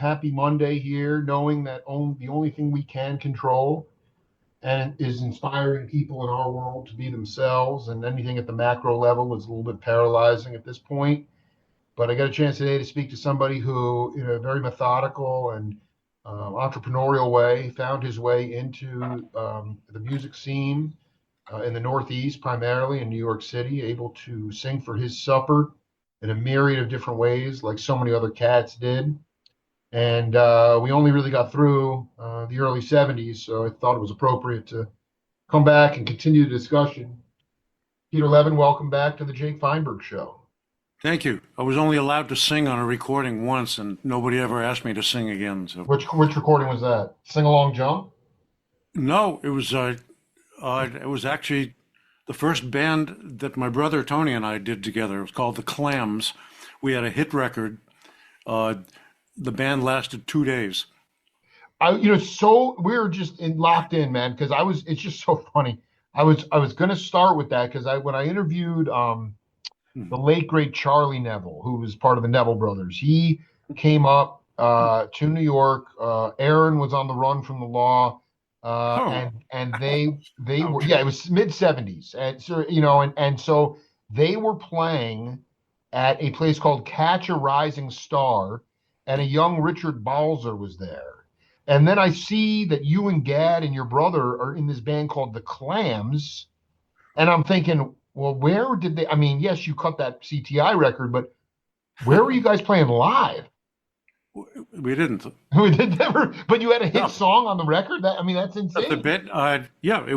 happy Monday here, knowing that the only thing we can control and is inspiring people in our world to be themselves, and anything at the macro level is a little bit paralyzing at this point. But I got a chance today to speak to somebody who, in a very methodical and entrepreneurial way, found his way into the music scene in the Northeast, primarily in New York City, able to sing for his supper in a myriad of different ways, like so many other cats did. And we only really got through the early 70s, so I thought it was appropriate to come back and continue the discussion. Peter Levin, welcome back to the Jake Feinberg Show. Thank you. I was only allowed to sing on a recording once, and nobody ever asked me to sing again. So, which recording was that? Sing Along Jump? No, it was actually the first band that my brother Tony and I did together. It was called the Clams. We had a hit record. The band lasted 2 days. So we were just locked in, man, because it's just so funny. I was going to start with that because when I interviewed the late great Charlie Neville, who was part of the Neville brothers, he came up to New York. Aaron was on the run from the law, and they were, it was mid 70s, and so and so they were playing at a place called Catch a Rising Star, and a young Richard Balzer was there. And then I see that you and Gad and your brother are in this band called the Clams, and I'm thinking, well, where did they? I mean, yes, you cut that CTI record, but where were you guys playing live? We didn't. We did never. But you had a hit song on the record. That's insane. The bit, it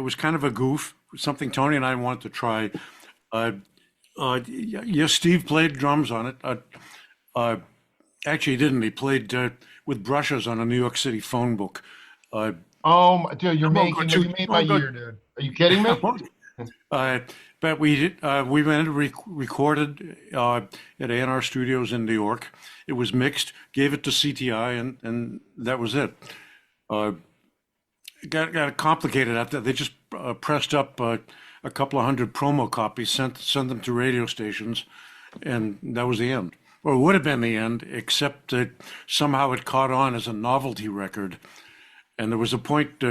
was kind of a goof, something Tony and I wanted to try. Yes, Steve played drums on it. Actually, he didn't. He played with brushes on a New York City phone book. Dude, you made my year, dude. Are you kidding me? But we went and recorded at A&R Studios in New York. It was mixed, gave it to CTI, and that was it. Got complicated after that. They just pressed up a couple of hundred promo copies, sent them to radio stations, and that was the end. Or it would have been the end, except that somehow it caught on as a novelty record. And there was a point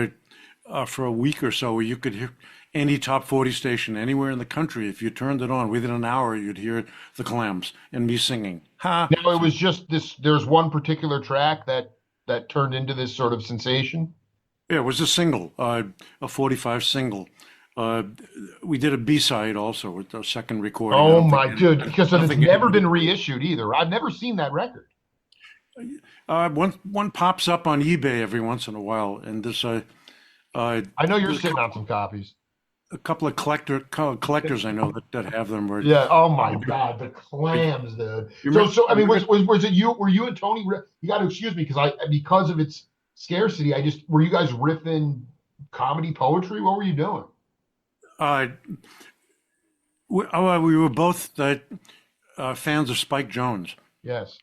for a week or so where you could hear any top 40 station anywhere in the country. If you turned it on, within an hour, you'd hear the Clams and me singing. Ha! Now, it was just this, there's one particular track that turned into this sort of sensation? Yeah, it was a single, a 45 single. We did a B-side also with the second recording. Oh my dude, because it's never been reissued either. I've never seen that record. One pops up on eBay every once in a while, and this I know you're sitting on some copies. A couple of collectors I know that have them. Yeah. Oh my God, the Clams, dude. Was it you? Were you and Tony? You got to excuse me because of its scarcity. Were you guys riffing comedy poetry? What were you doing? We were both fans of Spike Jones. Yes.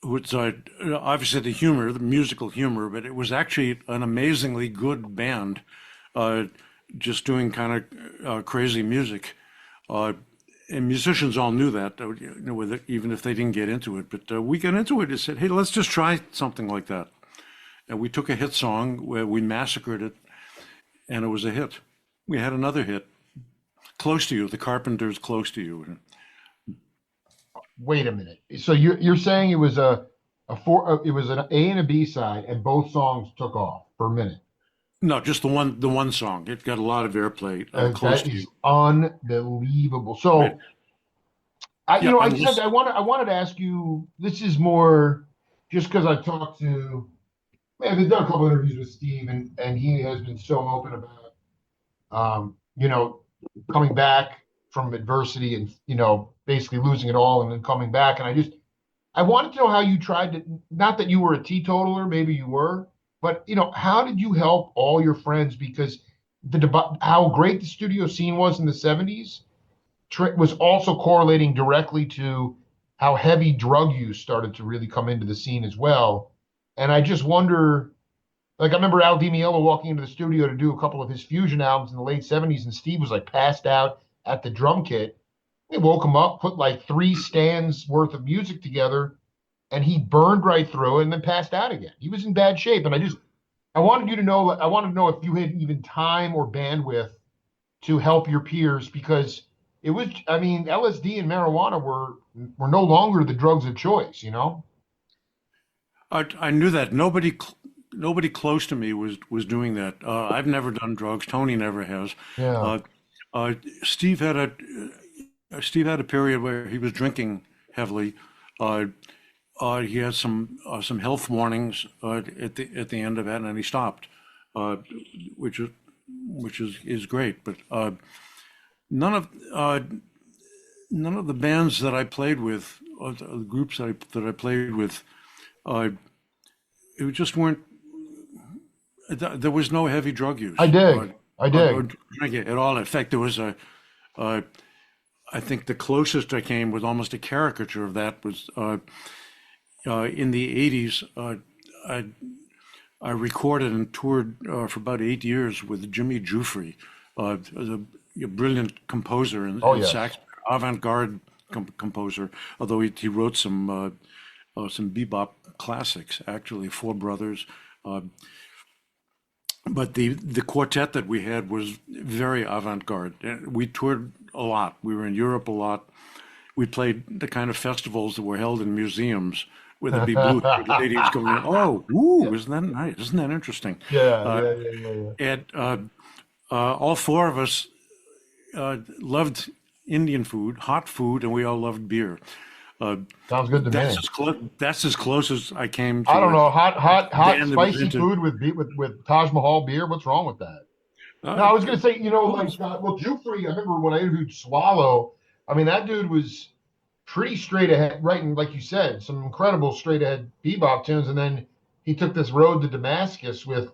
Which obviously the musical humor, but it was actually an amazingly good band, just doing kind of crazy music. And musicians all knew that, even if they didn't get into it. But we got into it and said, hey, let's just try something like that. And we took a hit song where we massacred it, and it was a hit. We had another hit, Close to You, the Carpenters' Close to You. Wait a minute. So you're saying it was an A and a B side, and both songs took off for a minute? No, just the one song. It got a lot of airplay. Close to You. Unbelievable. So, right. I wanted to ask you. This is more just because I've talked to. I've done a couple of interviews with Steve, and he has been so open about, coming back from adversity and, basically losing it all and then coming back. And I wanted to know how you tried to, not that you were a teetotaler, maybe you were, but, how did you help all your friends? Because how great the studio scene was in the 70s was also correlating directly to how heavy drug use started to really come into the scene as well. And I just wonder, like, I remember Al Di Meola walking into the studio to do a couple of his fusion albums in the late 70s, and Steve was like passed out at the drum kit. They woke him up, put like 3 stands worth of music together, and he burned right through it and then passed out again. He was in bad shape. And I wanted you to know, I wanted to know if you had even time or bandwidth to help your peers because it was, I mean, LSD and marijuana were no longer the drugs of choice, you know? I knew that nobody close to me was doing that. I've never done drugs. Tony never has. Yeah. Uh, uh, Steve had a Steve had a period where he was drinking heavily. Uh, he had some health warnings at the end of it, and then he stopped, uh, which is which is great. But none of uh, none of the bands that I played with, or the groups that I played with, uh, it just weren't. There was no heavy drug use I dig. I or dig. drinking at all. In fact, there was a. Uh, I think the closest I came was almost a caricature of that was in the '80s. I, I recorded and toured for about 8 years with Jimmy Guiffre, a brilliant composer Oh, and yes. sax avant-garde composer. Although he wrote some bebop classics, actually, Four Brothers. Uh, but the quartet that we had was very avant-garde. We toured a lot. We were in Europe a lot. We played the kind of festivals that were held in museums where there'd be blue-haired ladies going, "Oh, ooh, isn't that nice? Isn't that interesting?" Yeah, Uh, yeah, yeah, yeah, yeah. and all four of us loved Indian food, hot food, and we all loved beer. Uh, Sounds good to me. that's as close as I came I to don't know, hot, band that was spicy into. food with Taj Mahal beer. What's wrong with that? No, Uh, I was gonna say, like, those- well, Jufrey. I remember when I interviewed Swallow. I mean, that dude was pretty straight ahead, writing, like you said, some incredible straight ahead bebop tunes, and then he took this road to Damascus with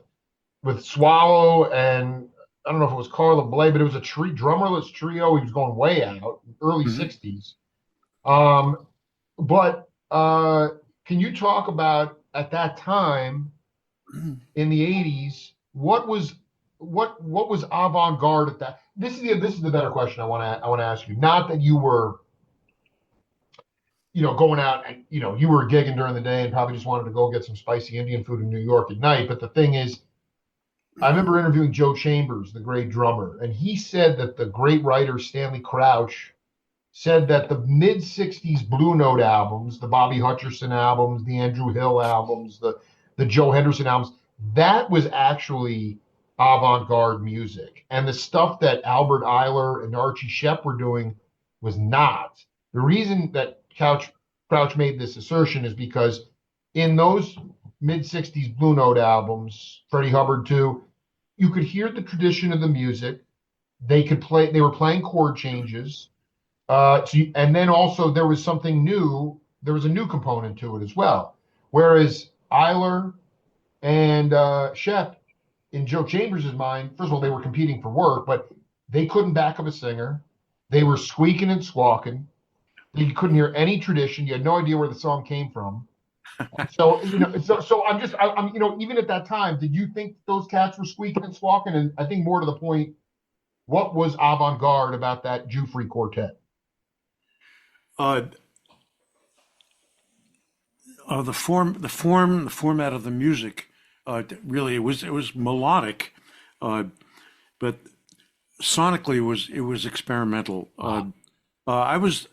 Swallow and I don't know if it was Carla Bley, but it was a drummerless trio. He was going way out, early Mhm. '60s. Um, but can you talk about at that time in the '80s what was avant garde at that? This is the better question I want to ask you. Not that you were going out and you were gigging during the day and probably just wanted to go get some spicy Indian food in New York at night. But the thing is, I remember interviewing Joe Chambers, the great drummer, and he said that the great writer Stanley Crouch said that the mid '60s Blue Note albums, the Bobby Hutcherson albums, the Andrew Hill albums, the Joe Henderson albums, that was actually avant-garde music. And the stuff that Albert Eiler and Archie Shepp were doing was not. The reason that Crouch made this assertion is because in those mid '60s Blue Note albums, Freddie Hubbard too, you could hear the tradition of the music. They were playing chord changes. And then also there was something new. There was a new component to it as well. Whereas Eiler and Shep, in Joe Chambers' mind, first of all, they were competing for work, but they couldn't back up a singer. They were squeaking and squawking. You couldn't hear any tradition. You had no idea where the song came from. So I'm even at that time, did you think those cats were squeaking and squawking? And I think more to the point, what was avant-garde about that Jufrey quartet? uh, the format of the music, really, it was melodic, uh, but sonically it was experimental. I was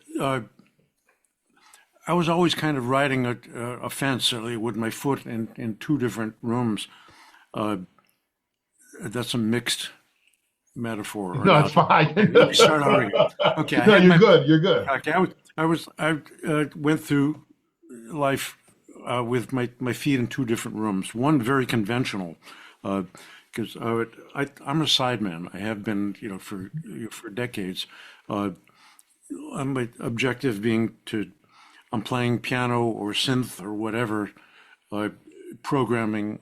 I was always kind of riding a fence with my foot in two different rooms. Uh, that's a mixed metaphor or No, it's not. fine. Okay, let me start over again. Okay, I No, had you're my good. You're good. okay. I went through life with my feet in two different rooms. One very conventional, because I'm a sideman. I have been, for decades. Uh, my objective being I'm playing piano or synth or whatever, uh, programming,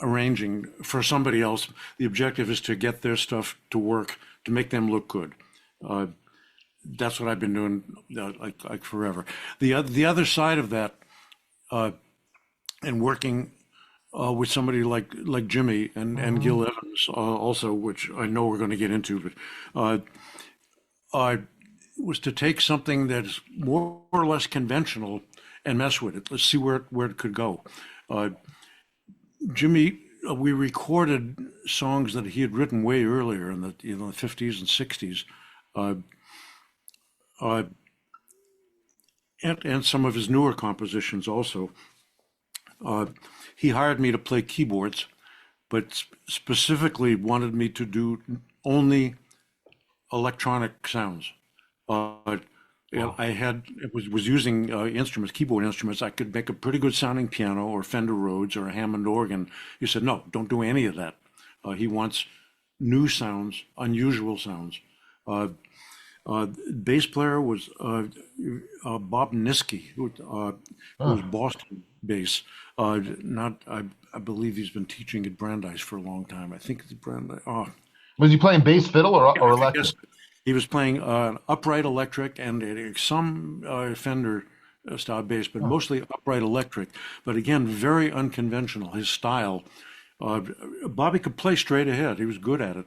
arranging for somebody else. The objective is to get their stuff to work, to make them look good. Uh, that's what I've been doing like forever. The other side of that, uh, and working with somebody like Jimmy and Mhm. Gil Evans also, which I know we're going to get into, but uh, was to take something that's more or less conventional and mess with it. Let's see where it could go. Uh, Jimmy, we recorded songs that he had written way earlier in the 50s and 60s, uh, uh, and some of his newer compositions also. He hired me to play keyboards, but specifically wanted me to do only electronic sounds. Uh, was using instruments, keyboard instruments. I could make a pretty good sounding piano or Fender Rhodes or a Hammond organ. He said, no, don't do any of that. He wants new sounds, unusual sounds. Uh, Bass player was Bob Niskey, who was Boston bass. I believe he's been teaching at Brandeis for a long time. I think it's Brandeis. Oh, Was he playing bass fiddle or electric? yes, he was playing upright electric and some Fender style bass, but mostly upright electric. But again, very unconventional. His style. Bobby could play straight ahead. He was good at it.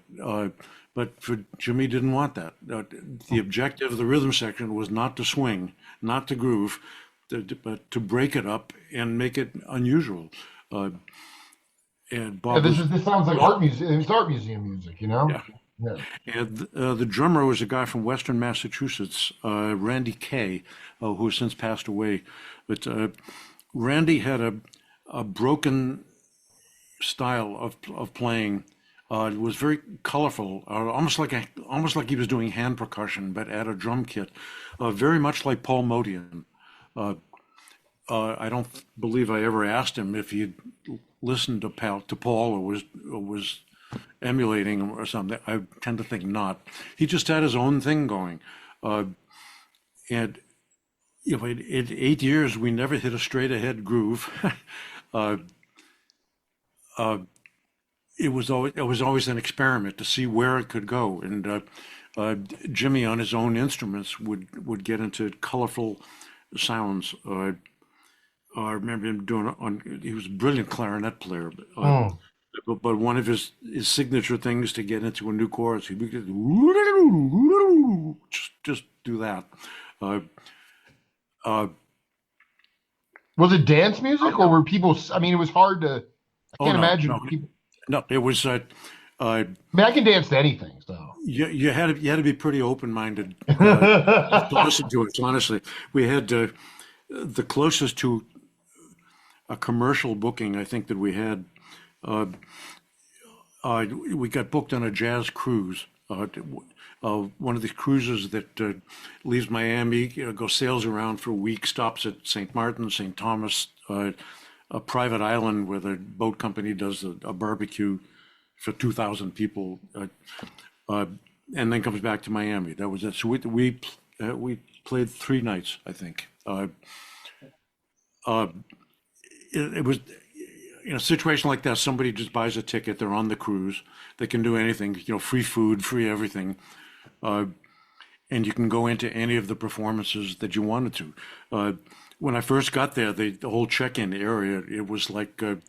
But for Jimmy, didn't want that. The objective of the rhythm section was not to swing, not to groove, but to break it up and make it unusual. And Bob this sounds like art music. It's art museum music, you know. Yeah. And the drummer was a guy from Western Massachusetts, Randy Kay, who has since passed away. But Randy had a broken style of playing. It was very colorful, almost like he was doing hand percussion, but at a drum kit. Very much like Paul Motian. I don't believe I ever asked him if he'd listened to Paul or was emulating him or something. I tend to think not. He just had his own thing going. And in 8 years, we never hit a straight ahead groove. It was always an experiment to see where it could go. And Jimmy on his own instruments would get into colorful sounds. I remember him he was a brilliant clarinet player. But one of his signature things to get into a new chorus, he would just do that. Was it dance music or were people? I mean, it was hard to. I can't imagine people. No, it was. I mean, I can dance to anything. So you had to be pretty open-minded to listen to it. Honestly, we had the closest to a commercial booking I think that we had. We got booked on a jazz cruise. One of these cruises that leaves Miami, sails around for a week, stops at St. Martin, St. Thomas, a private island where the boat company does a barbecue for 2,000 people, and then comes back to Miami. That was it. So we played 3 nights, I think. It was. In a situation like that, somebody just buys a ticket, they're on the cruise, they can do anything, free food, free everything. And you can go into any of the performances that you wanted to. When I first got there, the whole check-in area, it was like, it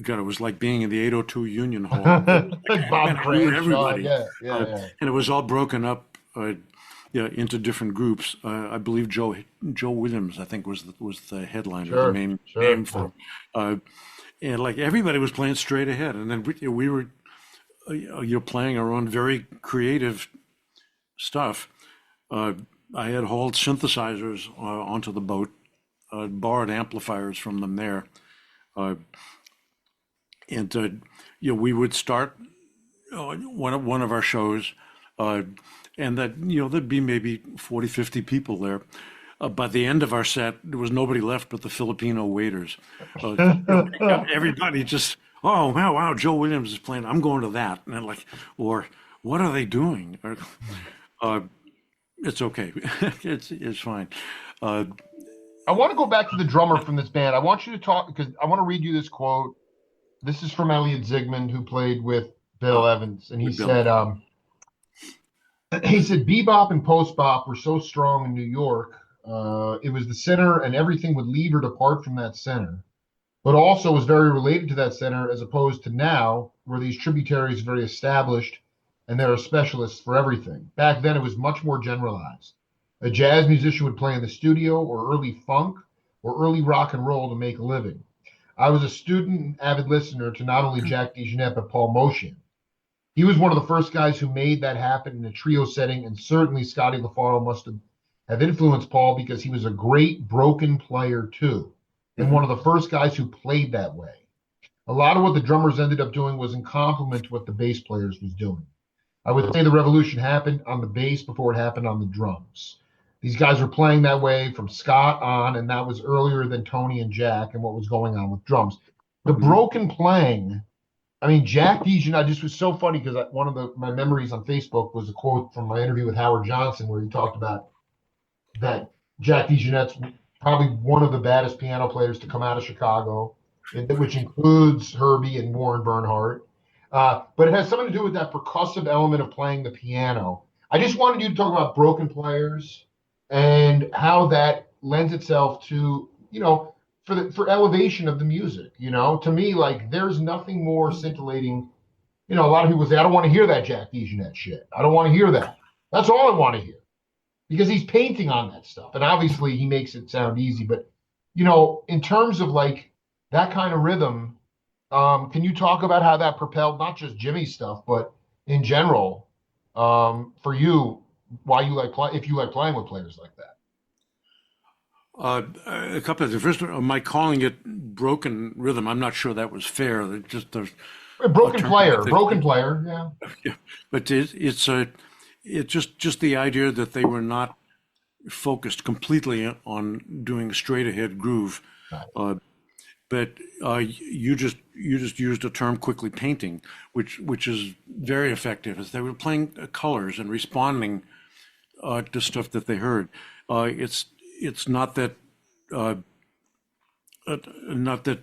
was like being in the 802 Union Hall. Like Bob Crane, everybody. Yeah. And it was all broken up into different groups. I believe Joe Williams, I think, was the headliner, the main name for and like everybody was playing straight ahead, and then we were playing our own very creative stuff. I had hauled synthesizers onto the boat, borrowed amplifiers from them there, and we would start one of our shows, and that there'd be maybe 40, 50 people there. By the end of our set, there was nobody left but the Filipino waiters. Everybody just, oh, wow, Joe Williams is playing. I'm going to that. And they're like, or what are they doing? It's okay. It's fine. I want to go back to the drummer from this band. I want you to talk, because I want to read you this quote. This is from Elliot Zygmunt, who played with Bill Evans. And he said, bebop and post-bop were so strong in New York. It was the center, and everything would leave or depart from that center, but also was very related to that center, as opposed to now, where these tributaries are very established and there are specialists for everything. Back then, it was much more generalized. A jazz musician would play in the studio, or early funk, or early rock and roll to make a living. I was a student and avid listener to not only Jack DeJohnette, but Paul Motian. He was one of the first guys who made that happen in a trio setting, and certainly Scotty LaFaro must have influenced Paul because he was a great broken player too, and one of the first guys who played that way. A lot of what the drummers ended up doing was in complement to what the bass players was doing. I would say the revolution happened on the bass before it happened on the drums. These guys were playing that way from Scott on, and that was earlier than Tony and Jack and what was going on with drums. The broken playing, I mean, Jack DeJohnette just was so funny because one of my memories on Facebook was a quote from my interview with Howard Johnson where he talked about that Jack DeJohnette's probably one of the baddest piano players to come out of Chicago, which includes Herbie and Warren Bernhardt. But it has something to do with that percussive element of playing the piano. I just wanted you to talk about broken players and how that lends itself to, for elevation of the music. To me, like, there's nothing more scintillating. A lot of people say, I don't want to hear that Jack DeJohnette shit. I don't want to hear that. That's all I want to hear. Because he's painting on that stuff. And obviously he makes it sound easy. But, in terms of like that kind of rhythm, can you talk about how that propelled not just Jimmy's stuff, but in general, for you, why you if you like playing with players like that? A couple of the first, my calling it broken rhythm, I'm not sure that was fair. There's A broken player, yeah. yeah. But it's just the idea that they were not focused completely on doing straight ahead groove. Right. But you just used a term, quickly painting, which is very effective, as they were playing colors and responding to stuff that they heard. It's not that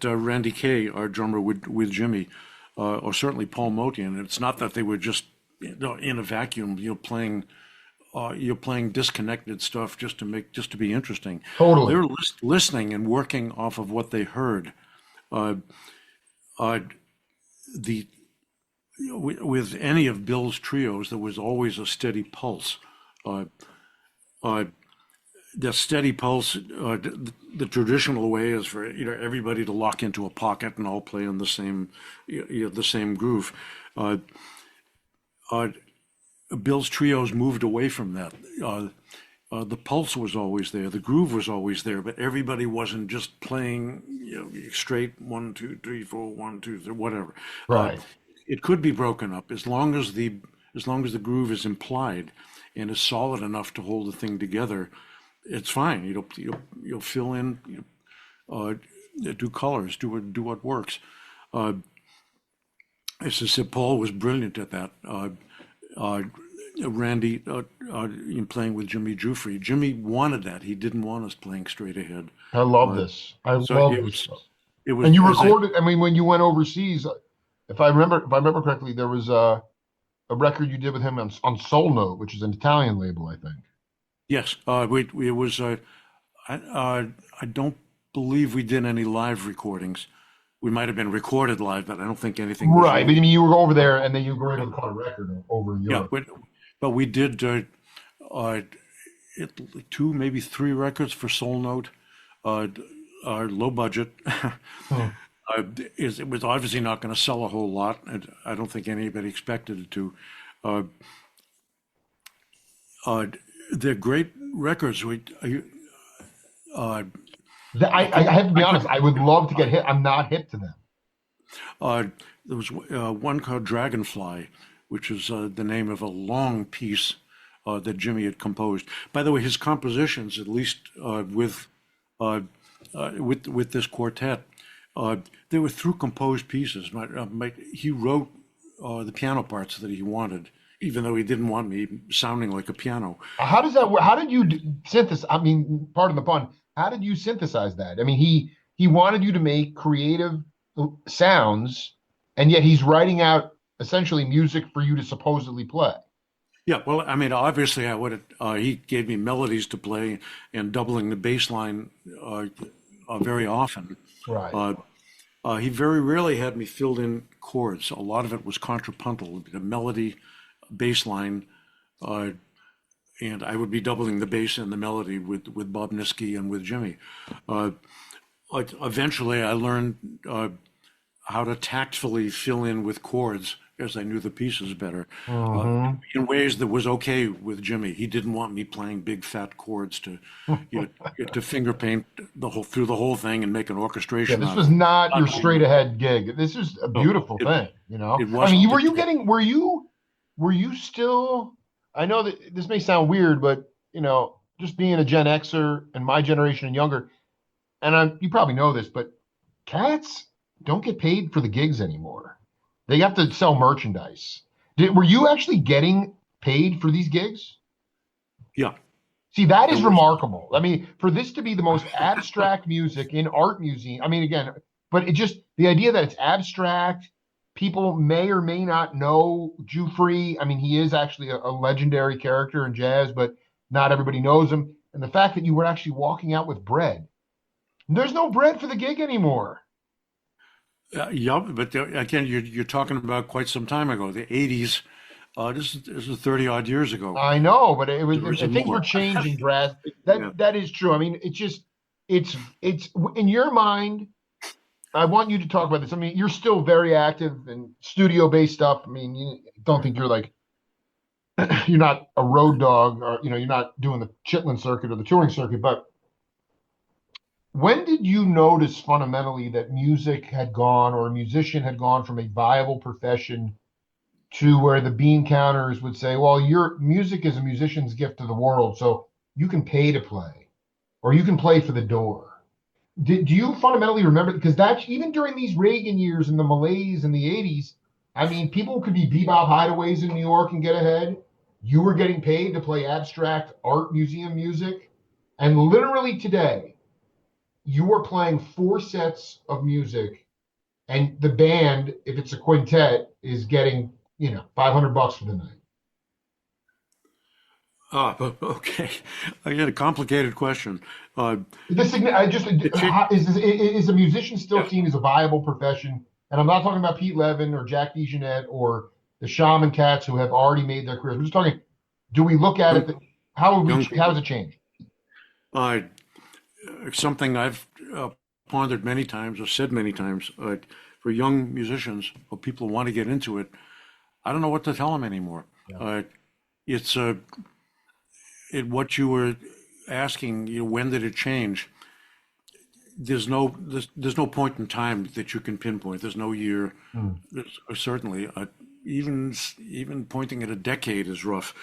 Randy Kay, our drummer with Jimmy, or certainly Paul Motian. It's not that they were just in a vacuum, playing disconnected stuff just to be interesting. Totally. They were listening and working off of what they heard. With any of Bill's trios, there was always a steady pulse. The steady pulse, the traditional way is for everybody to lock into a pocket and all play on the same groove. Bill's trios moved away from that. The pulse was always there, the groove was always there, but everybody wasn't just playing straight 1, 2, 3, 4, 1, 2, 3, whatever. Right. It could be broken up as long as the groove is implied and is solid enough to hold the thing together. It's fine. You'll fill in, do colors, do what works. As I said, Paul was brilliant at that. Randy, in playing with Jimmy Guiffre, Jimmy wanted that. He didn't want us playing straight ahead. I love this. I love this. It was, and you recorded. I mean, when you went overseas, if I remember correctly, there was a record you did with him on Soul Note, which is an Italian label, I think. Yes, it was. I don't believe we did any live recordings. We might have been recorded live, but I don't think anything. Right, but I mean, you were over there, and then you were able to cut a record over in Europe. Yeah, but we did 2, maybe 3 records for Soul Note. Our low budget. It was obviously not going to sell a whole lot. I don't think anybody expected it to. They're great records. I have to be honest. I would love to get hit. I'm not hip to them. There was one called Dragonfly, which is the name of a long piece that Jimmy had composed. By the way, his compositions, at least with this quartet, they were through composed pieces. He wrote the piano parts that he wanted, even though he didn't want me sounding like a piano. How does that work? How did you synthesize? I mean, pardon the pun. How did you synthesize that? I mean, he wanted you to make creative sounds, and yet he's writing out essentially music for you to supposedly play. Yeah, well, I mean, obviously, he gave me melodies to play and doubling the bass line very often. Right. He very rarely had me filled in chords. A lot of it was contrapuntal. The bass line, and I would be doubling the bass and the melody with Bob Niski and with Jimmy. Uh, Eventually, I learned how to tactfully fill in with chords as I knew the pieces better, Mm-hmm. in ways that was okay with Jimmy. He didn't want me playing big fat chords you know, to finger paint through the whole thing and make an Yeah, orchestration this out of was it. not Not your straight anymore. ahead gig. This is a No, beautiful thing, you know. it I mean, wasn't. were you still, I know that this may sound weird, but you know, just being a Gen Xer and my generation and younger, and you probably know this, but cats don't get paid for the gigs anymore. They have to sell merchandise. Were you actually getting paid for these gigs? Yeah, See, that there is was. remarkable. I mean, for this to be the most abstract music in art museum, I mean, again, but it just the idea that it's abstract, people may or may not know Giuffre. I mean, he is actually a legendary character in jazz, but not everybody knows him. And the fact that you were actually walking out with bread. There's no bread for the gig anymore. Yeah, but again, you're talking about quite some time ago, the '80s. This is 30 odd years ago. I know, but it was There isn't things were more. changing drastically. Yeah. That is true. I mean, it's just it's in your mind. I want you to talk about this. I mean, you're still very active in studio-based stuff. I mean, you don't think you're like you're not a road dog, or you know, you're not doing the Chitlin circuit or the touring circuit. But when did you notice fundamentally that music had gone, or a musician had gone from a viable profession to where the bean counters would say, "Well, your music is a musician's gift to the world, so you can pay to play, or you can play for the door." Do you fundamentally remember? Because that's even during these Reagan years and the malaise in the 80s. I mean, people could be bebop hideaways in New York and get ahead. You were getting paid to play abstract art museum music. And literally today, you are playing 4 sets of music, and the band, if it's a quintet, is getting, you know, $500 for the night. Okay. I get a complicated question. Uh, I just it changed. is a musician still Yeah. seen as a viable profession? And I'm not talking about Pete Levin or Jack DeJohnette or the Shaman Cats who have already made their careers. We're just talking. Do we look at Young, it? young How people. has it changed? Uh, Something I've pondered many times or said many times. For young musicians or people who want to get into it, I don't know what to tell them anymore. Yeah. Uh, it's what you were asking. When did it change? There's no point in time that you can pinpoint. There's no year. Hmm. Certainly, even pointing at a decade is rough.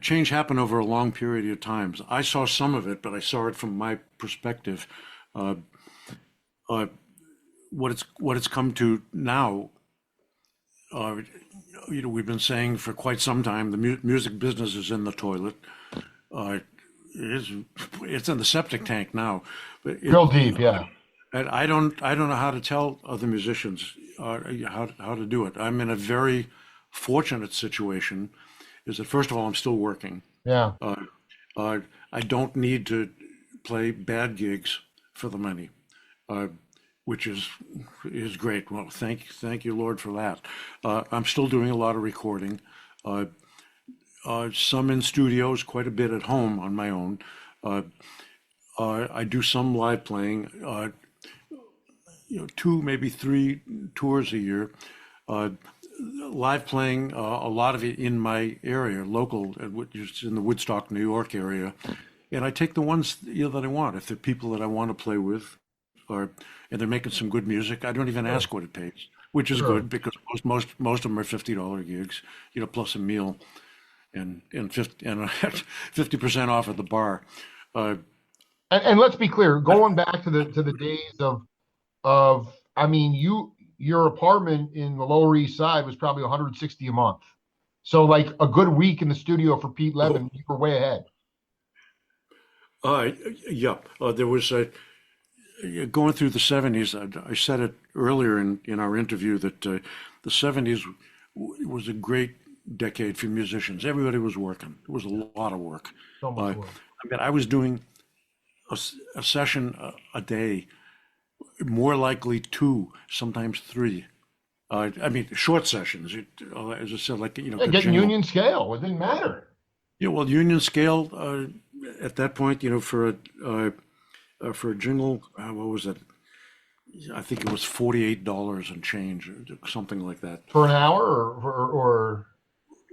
Change happened over a long period of times. I saw some of it, but I saw it from my perspective. Uh, uh, what it's come to now. Uh, we've been saying for quite some time the music business is in the toilet. Uh, it is, it's in the septic tank now. But Real deep, yeah. I don't know how to tell other musicians how to do it. I'm in a very fortunate situation. Is that first of all, I'm still working. Yeah. Uh, I don't need to play bad gigs for the money, uh, which is great. Well, thank you, Lord, for that. I'm still doing a lot of recording, uh, some in studios, quite a bit at home on my own. Uh, I do some live playing, 2, maybe 3 tours a year. Uh, Live playing, a lot of it in my area, local, just in the Woodstock, New York area. And I take the ones that I want. If they're people that I want to play with, and they're making some good music, I don't even Sure. ask what it pays, which is Sure. good because most of them are $50 gigs, plus a meal and 50% off at the bar. Uh, And let's be clear, going back to the days of I mean, your apartment in the Lower East Side was probably 160 a month. So like a good week in the studio for Pete oh, Levin, you were way ahead. uh, yeah, there was going through the '70s. I said it earlier in our interview that the '70s was a great decade for musicians. Everybody was working. It was a lot of work. So much work. I mean, I was doing a session a day, more likely 2, sometimes 3. I mean, short sessions. As I said, like Yeah, could getting jingle. union scale. It didn't matter. Yeah, well, union scale at that point, for a jingle, what was it? I think it was $48 and change, or something like that. For an hour or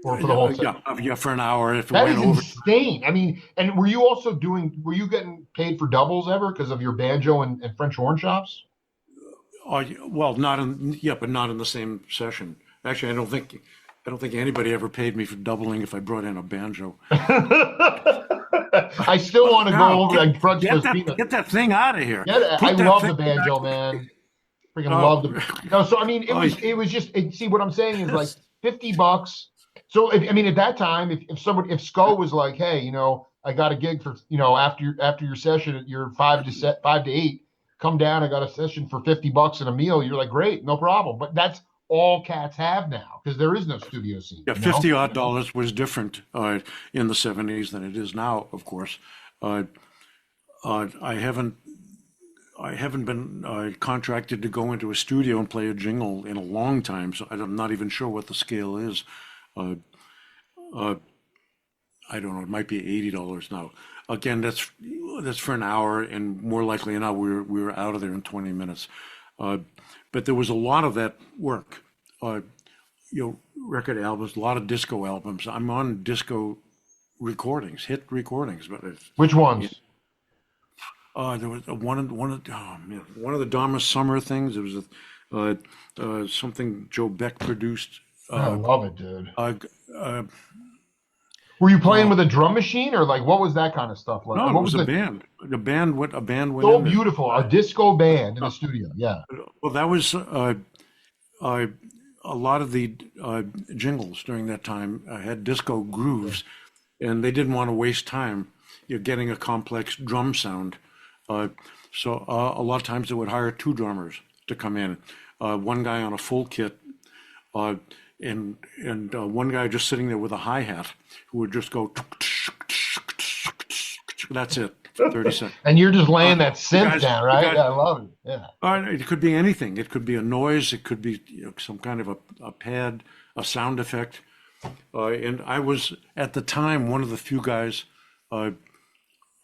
for the Yeah, whole set. yeah, for an hour. If it That went is over, insane. I mean, and were you getting paid for doubles ever because of your banjo and French horn shops? well, not in, yeah, but not in the same session. Actually, I don't think anybody ever paid me for doubling if I brought in a banjo. I still want to go Now, over like Brunchless Peanuts. get that thing out of here. Yeah, I Put that love thing the back. banjo, man. Freaking love the. Oh, No, so I mean, oh, it was just. See, what I'm saying is like $50. So I mean, at that time, if Sco was like, hey, I got a gig for after your session at your 5 to 8, come down. I got a session for $50 and a meal. You're like, great, no problem. But that's all cats have now because there is no studio scene. yeah, 50 odd dollars was different in the 70s than it is now, of course. Uh, I haven't been contracted to go into a studio and play a jingle in a long time, so I'm not even sure what the scale is. Uh, uh, I don't know. It might be $80 now. Again, that's for an hour, and more likely than not, we were out of there in 20 minutes. Uh, but there was a lot of that work. Uh, Record albums, a lot of disco albums. I'm on disco recordings, hit recordings, but Which ones? there was one of the Dharma Summer things. It was something Joe Beck produced. I love it, dude. Uh, uh, Were you playing with a drum machine or like what was that kind of stuff like? no, it What was was a the band. A band went so in there. beautiful? A disco band in the studio. Yeah. Well, that was a lot of the jingles during that time had disco grooves, and they didn't want to waste time, getting a complex drum sound. So a lot of times they would hire two drummers to come in, one guy on a full kit, uh, and one guy just sitting there with a hi-hat who would just go. That's it. 30 seconds. And you're just laying that synth guys- down, the right? guys- Yeah, I love it. Yeah. It could be anything. It could be a noise. It could be some kind of a pad, a sound effect. And I was at the time one of the few guys who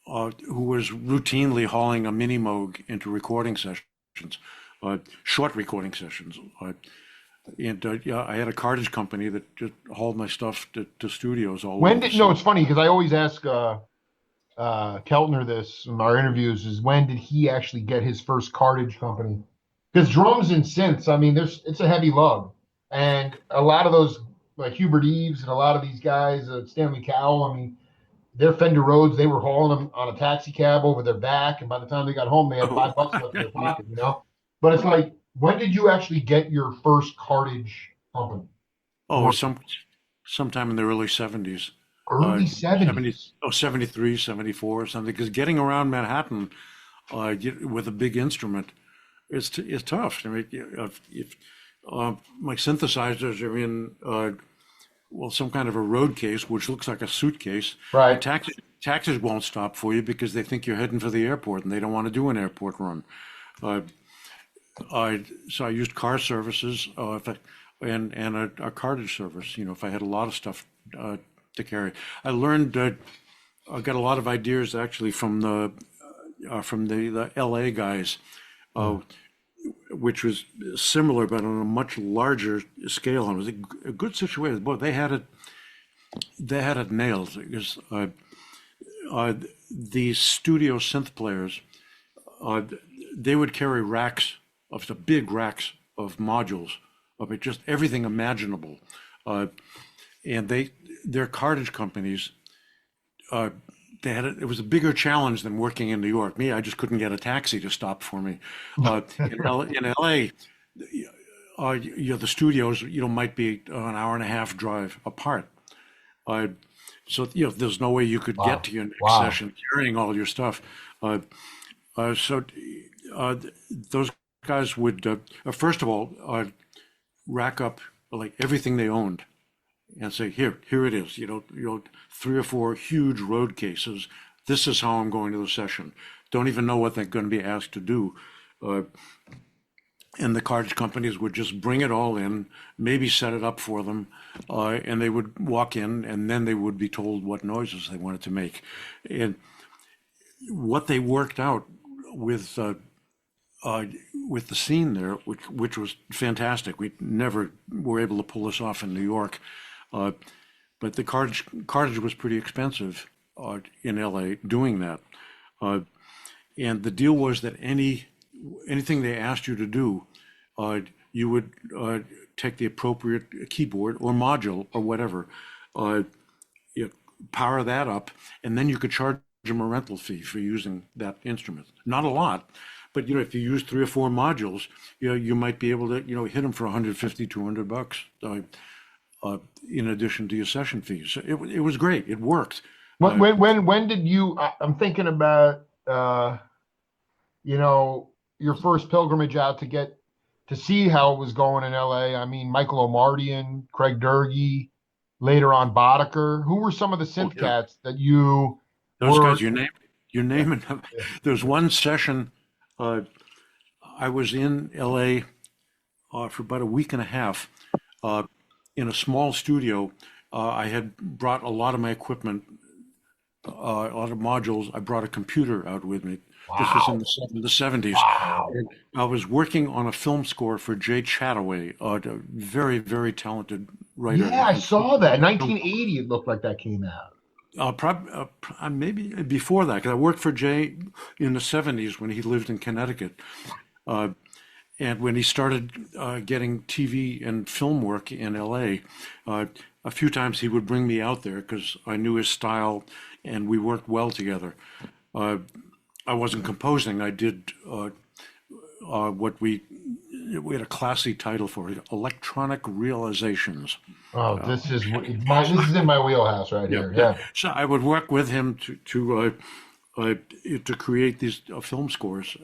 was routinely hauling a mini Moog into recording sessions, short recording sessions. Yeah, I had a cartage company that just hauled my stuff to studios all over. It's funny because I always ask Keltner this in our interviews is when did he actually get his first cartage company? Because drums and synths, I mean, it's a heavy lug, and a lot of those like Hubert Eves and a lot of these guys, Stanley Cowell, I mean, their Fender Rhodes, they were hauling them on a taxi cab over their back, and by the time they got home, they had $5 left in their pocket. But it's like, when did you actually get your first cartage company? Oh, sometime in the early 70s. Early 70s. 73, 74 or something. Because getting around Manhattan with a big instrument is tough. I mean, if my synthesizers are in some kind of a road case, which looks like a suitcase. Right. Taxis won't stop for you because they think you're heading for the airport and they don't want to do an airport run. So I used car services and a cartage service. If I had a lot of stuff to carry, I learned. I got a lot of ideas actually from the LA guys, which was similar but on a much larger scale. And it was a good situation. Boy, they had it nailed because the studio synth players, they would carry the big racks of modules of it, just everything imaginable, and their cartage companies. It was a bigger challenge than working in New York. I just couldn't get a taxi to stop for me. In LA, the studios, might be an hour and a half drive apart. So there's no way you could get to your next session carrying all your stuff. So those guys would first of all rack up like everything they owned and say, here it is, 3 or 4 huge road cases. This is how I'm going to the session. Don't even know what they're going to be asked to do. and the carriage companies would just bring it all in, maybe set it up for them, and they would walk in, and then they would be told what noises they wanted to make. And what they worked out with the scene there, which was fantastic. We never were able to pull this off in New York, but the carriage was pretty expensive in LA doing that. And the deal was that anything they asked you to do, you would take the appropriate keyboard or module or whatever, you power that up, and then you could charge them a rental fee for using that instrument. Not a lot, but if you use 3 or 4 modules, you might be able to hit them for 150, $200 in addition to your session fees. It was great. It worked. When did you? I'm thinking about your first pilgrimage out to see how it was going in LA. I mean, Michael O'Mardian, Craig Durgee, later on Boddicker. Who were some of the synth cats that you? Those guys, you're naming them. There's one session. I was in LA for about a week and a half in a small studio. I had brought a lot of my equipment, a lot of modules. I brought a computer out with me. Wow. This was in the 70s. Wow. And I was working on a film score for Jay Chataway, a very, very talented writer. Yeah, I saw that. 1980, it looked like that came out. Maybe before that, because I worked for Jay in the 70s when he lived in Connecticut. And when he started getting TV and film work in LA, a few times he would bring me out there because I knew his style and we worked well together. I wasn't composing. I did what we had a classy title for it, Electronic Realizations. Oh, this is in my wheelhouse right here. Yeah. So I would work with him to create these film scores.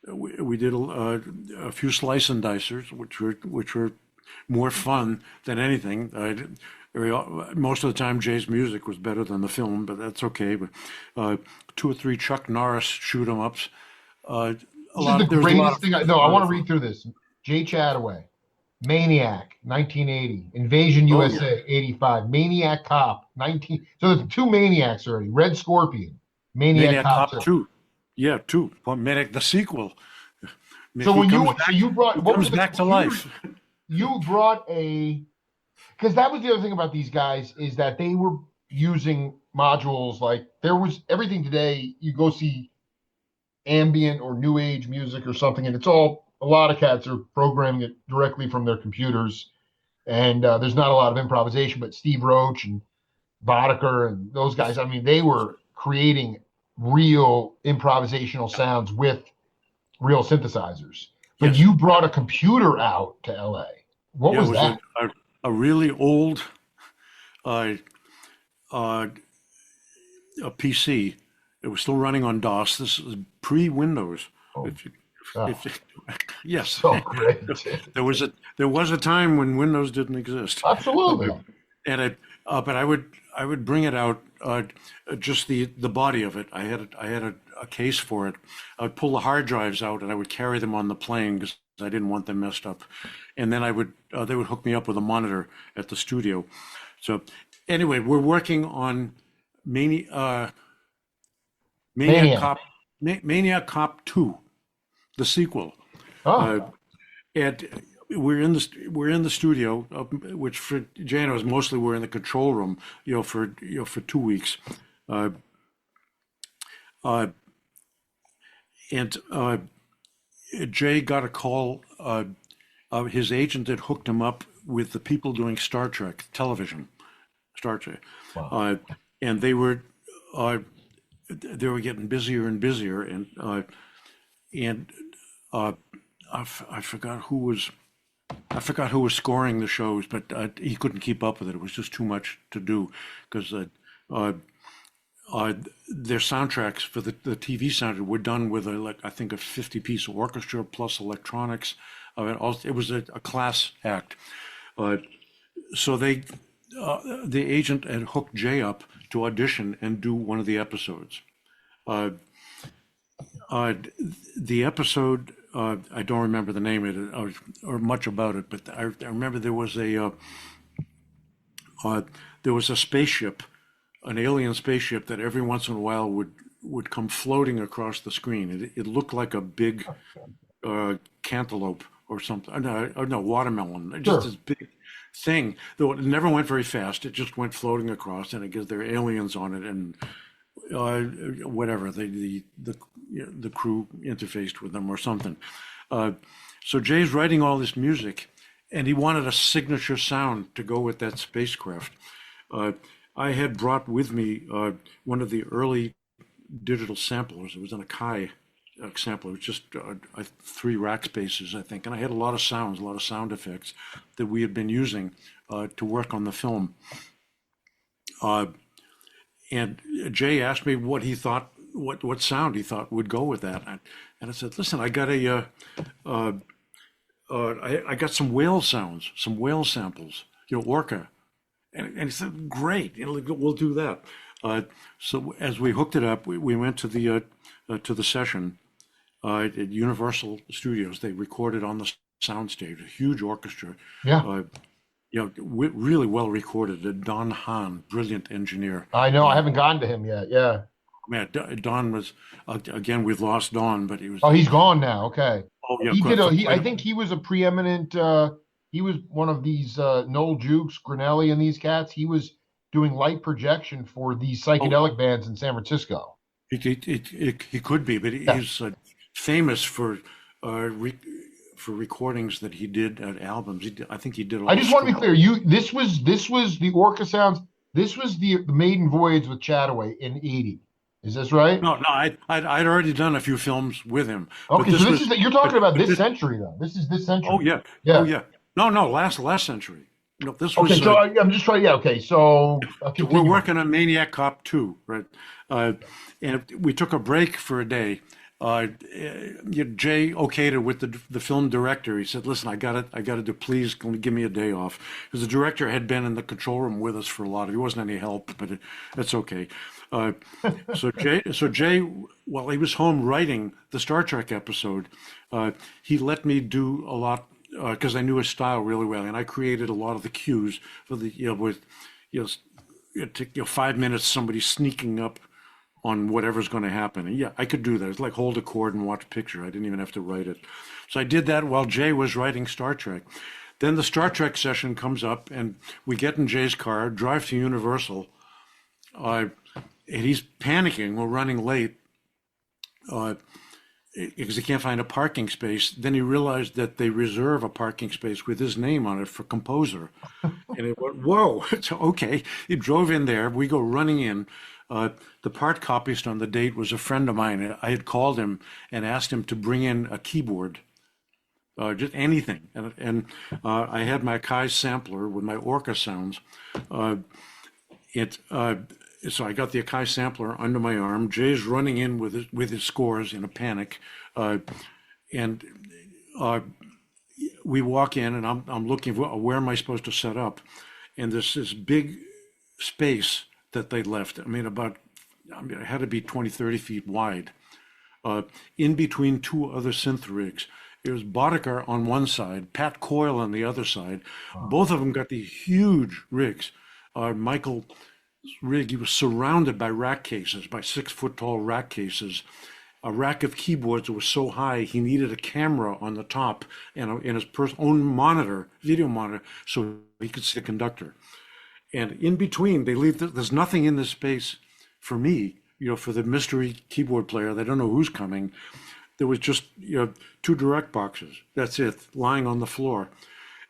We did a few slice and dicers, which were more fun than anything. Most of the time, Jay's music was better than the film, but that's okay. But 2 or 3 Chuck Norris shoot 'em ups. This is the greatest thing. I want to read through this. Jay Chataway, Maniac, 1980. Invasion USA, 85. Maniac Cop, 19. So there's 2 Maniacs already. Red Scorpion, Maniac Cop 2. Yeah, 2. Well, Maniac, the sequel. So when you brought what comes back to life. You brought because that was the other thing about these guys is that they were using modules like there was everything today. You go see ambient or new age music or something, and it's all a lot of cats are programming it directly from their computers, and there's not a lot of improvisation. But Steve Roach and Boddicker and those guys, I mean, they were creating real improvisational sounds with real synthesizers. But you brought a computer out to LA. What was that? A really old a PC. It was still running on DOS. This is pre-Windows. Oh. Yes. So great. There was a time when Windows didn't exist. Absolutely. And but I would bring it out, just the body of it. I had a case for it. I would pull the hard drives out and I would carry them on the plane because I didn't want them messed up. And then they would hook me up with a monitor at the studio. So anyway, we're working on Maniac Cop 2, the sequel. Oh. And we're in the studio, which for Jay and I was mostly we're in the control room, for 2 weeks. And Jay got a call. His agent had hooked him up with the people doing Star Trek television, Star Trek. Wow. And they were getting busier and busier, and I forgot who was scoring the shows, but he couldn't keep up with it. It was just too much to do because their soundtracks for the TV soundtrack were done with I think a 50-piece orchestra plus electronics. It was a class act. So the agent had hooked Jay up to audition and do one of the episodes. The episode I don't remember the name of it or much about it, but I remember there was a spaceship, an alien spaceship that every once in a while would come floating across the screen. It looked like a big cantaloupe or something. No, watermelon. Just Sure. this big thing. Though it never went very fast. It just went floating across, and I guess there are aliens on it, and whatever the crew interfaced with them or something. So Jay's writing all this music, and he wanted a signature sound to go with that spacecraft. I had brought with me one of the early digital samplers. It was an Akai sampler. It was just 3 rack spaces, I think, and I had a lot of sounds, a lot of sound effects that we had been using to work on the film. And Jay asked me what he thought, what sound he thought would go with that, and I said, "Listen, I got I got some whale sounds, some whale samples, orca." And he said, "Great, we'll do that." So as we hooked it up, we went to the session at Universal Studios. They recorded on the soundstage, a huge orchestra. Yeah. Really well recorded. Don Hahn, brilliant engineer. I know. I haven't gotten to him yet. Yeah. Man, Don was again. We've lost Don, but he was. Oh, he's gone now. Okay. Oh yeah, He did. I think he was a preeminent. He was one of these Noel Jukes, Grinelli, and these cats. He was doing light projection for these psychedelic bands in San Francisco. He could be, but he's famous for recordings that he did at albums. I think he did. I just want to be clear. This was the Orca Sounds. This was the maiden voyage with Chataway in '80. Is this right? No, I'd already done a few films with him. Okay, so you're talking about this century, though. This is this century. Oh yeah, yeah. Oh yeah. No, last century. No, this was. Okay, so I'm just trying. Yeah. Okay, so we're working on Maniac Cop 2, right? And we took a break for a day. Jay okayed it with the film director. He said, "Listen, I got to do. Please, give me a day off." Because the director had been in the control room with us for a lot of. He wasn't any help, but that's okay. So Jay, while he was home writing the Star Trek episode, he let me do a lot because I knew his style really well, and I created a lot of the cues for the with it took 5 minutes somebody sneaking up on whatever's going to happen. And yeah, I could do that. It's like hold a chord and watch a picture. I didn't even have to write it. So I did that while Jay was writing Star Trek. Then the Star Trek session comes up, and we get in Jay's car, drive to Universal. And he's panicking. We're running late because he can't find a parking space. Then he realized that they reserve a parking space with his name on it for composer. And it went, whoa, it's okay. He drove in there. We go running in. The part copyist on the date was a friend of mine. I had called him and asked him to bring in a keyboard, just anything. And I had my Akai sampler with my Orca sounds. So I got the Akai sampler under my arm. Jay's running in with his scores in a panic, and we walk in, and I'm looking for where am I supposed to set up, and there's this big space that they left. It had to be 20, 30 feet wide, in between 2 other synth rigs. It was Boddicker on one side, Pat Coyle on the other side. Both of them got these huge rigs. Michael's rig, he was surrounded by rack cases, by 6-foot tall rack cases. A rack of keyboards that was so high, he needed a camera on the top and his own monitor, video monitor, so he could see the conductor. And in between, there's nothing in this space for me, for the mystery keyboard player. They don't know who's coming. There was just 2 direct boxes. That's it, lying on the floor.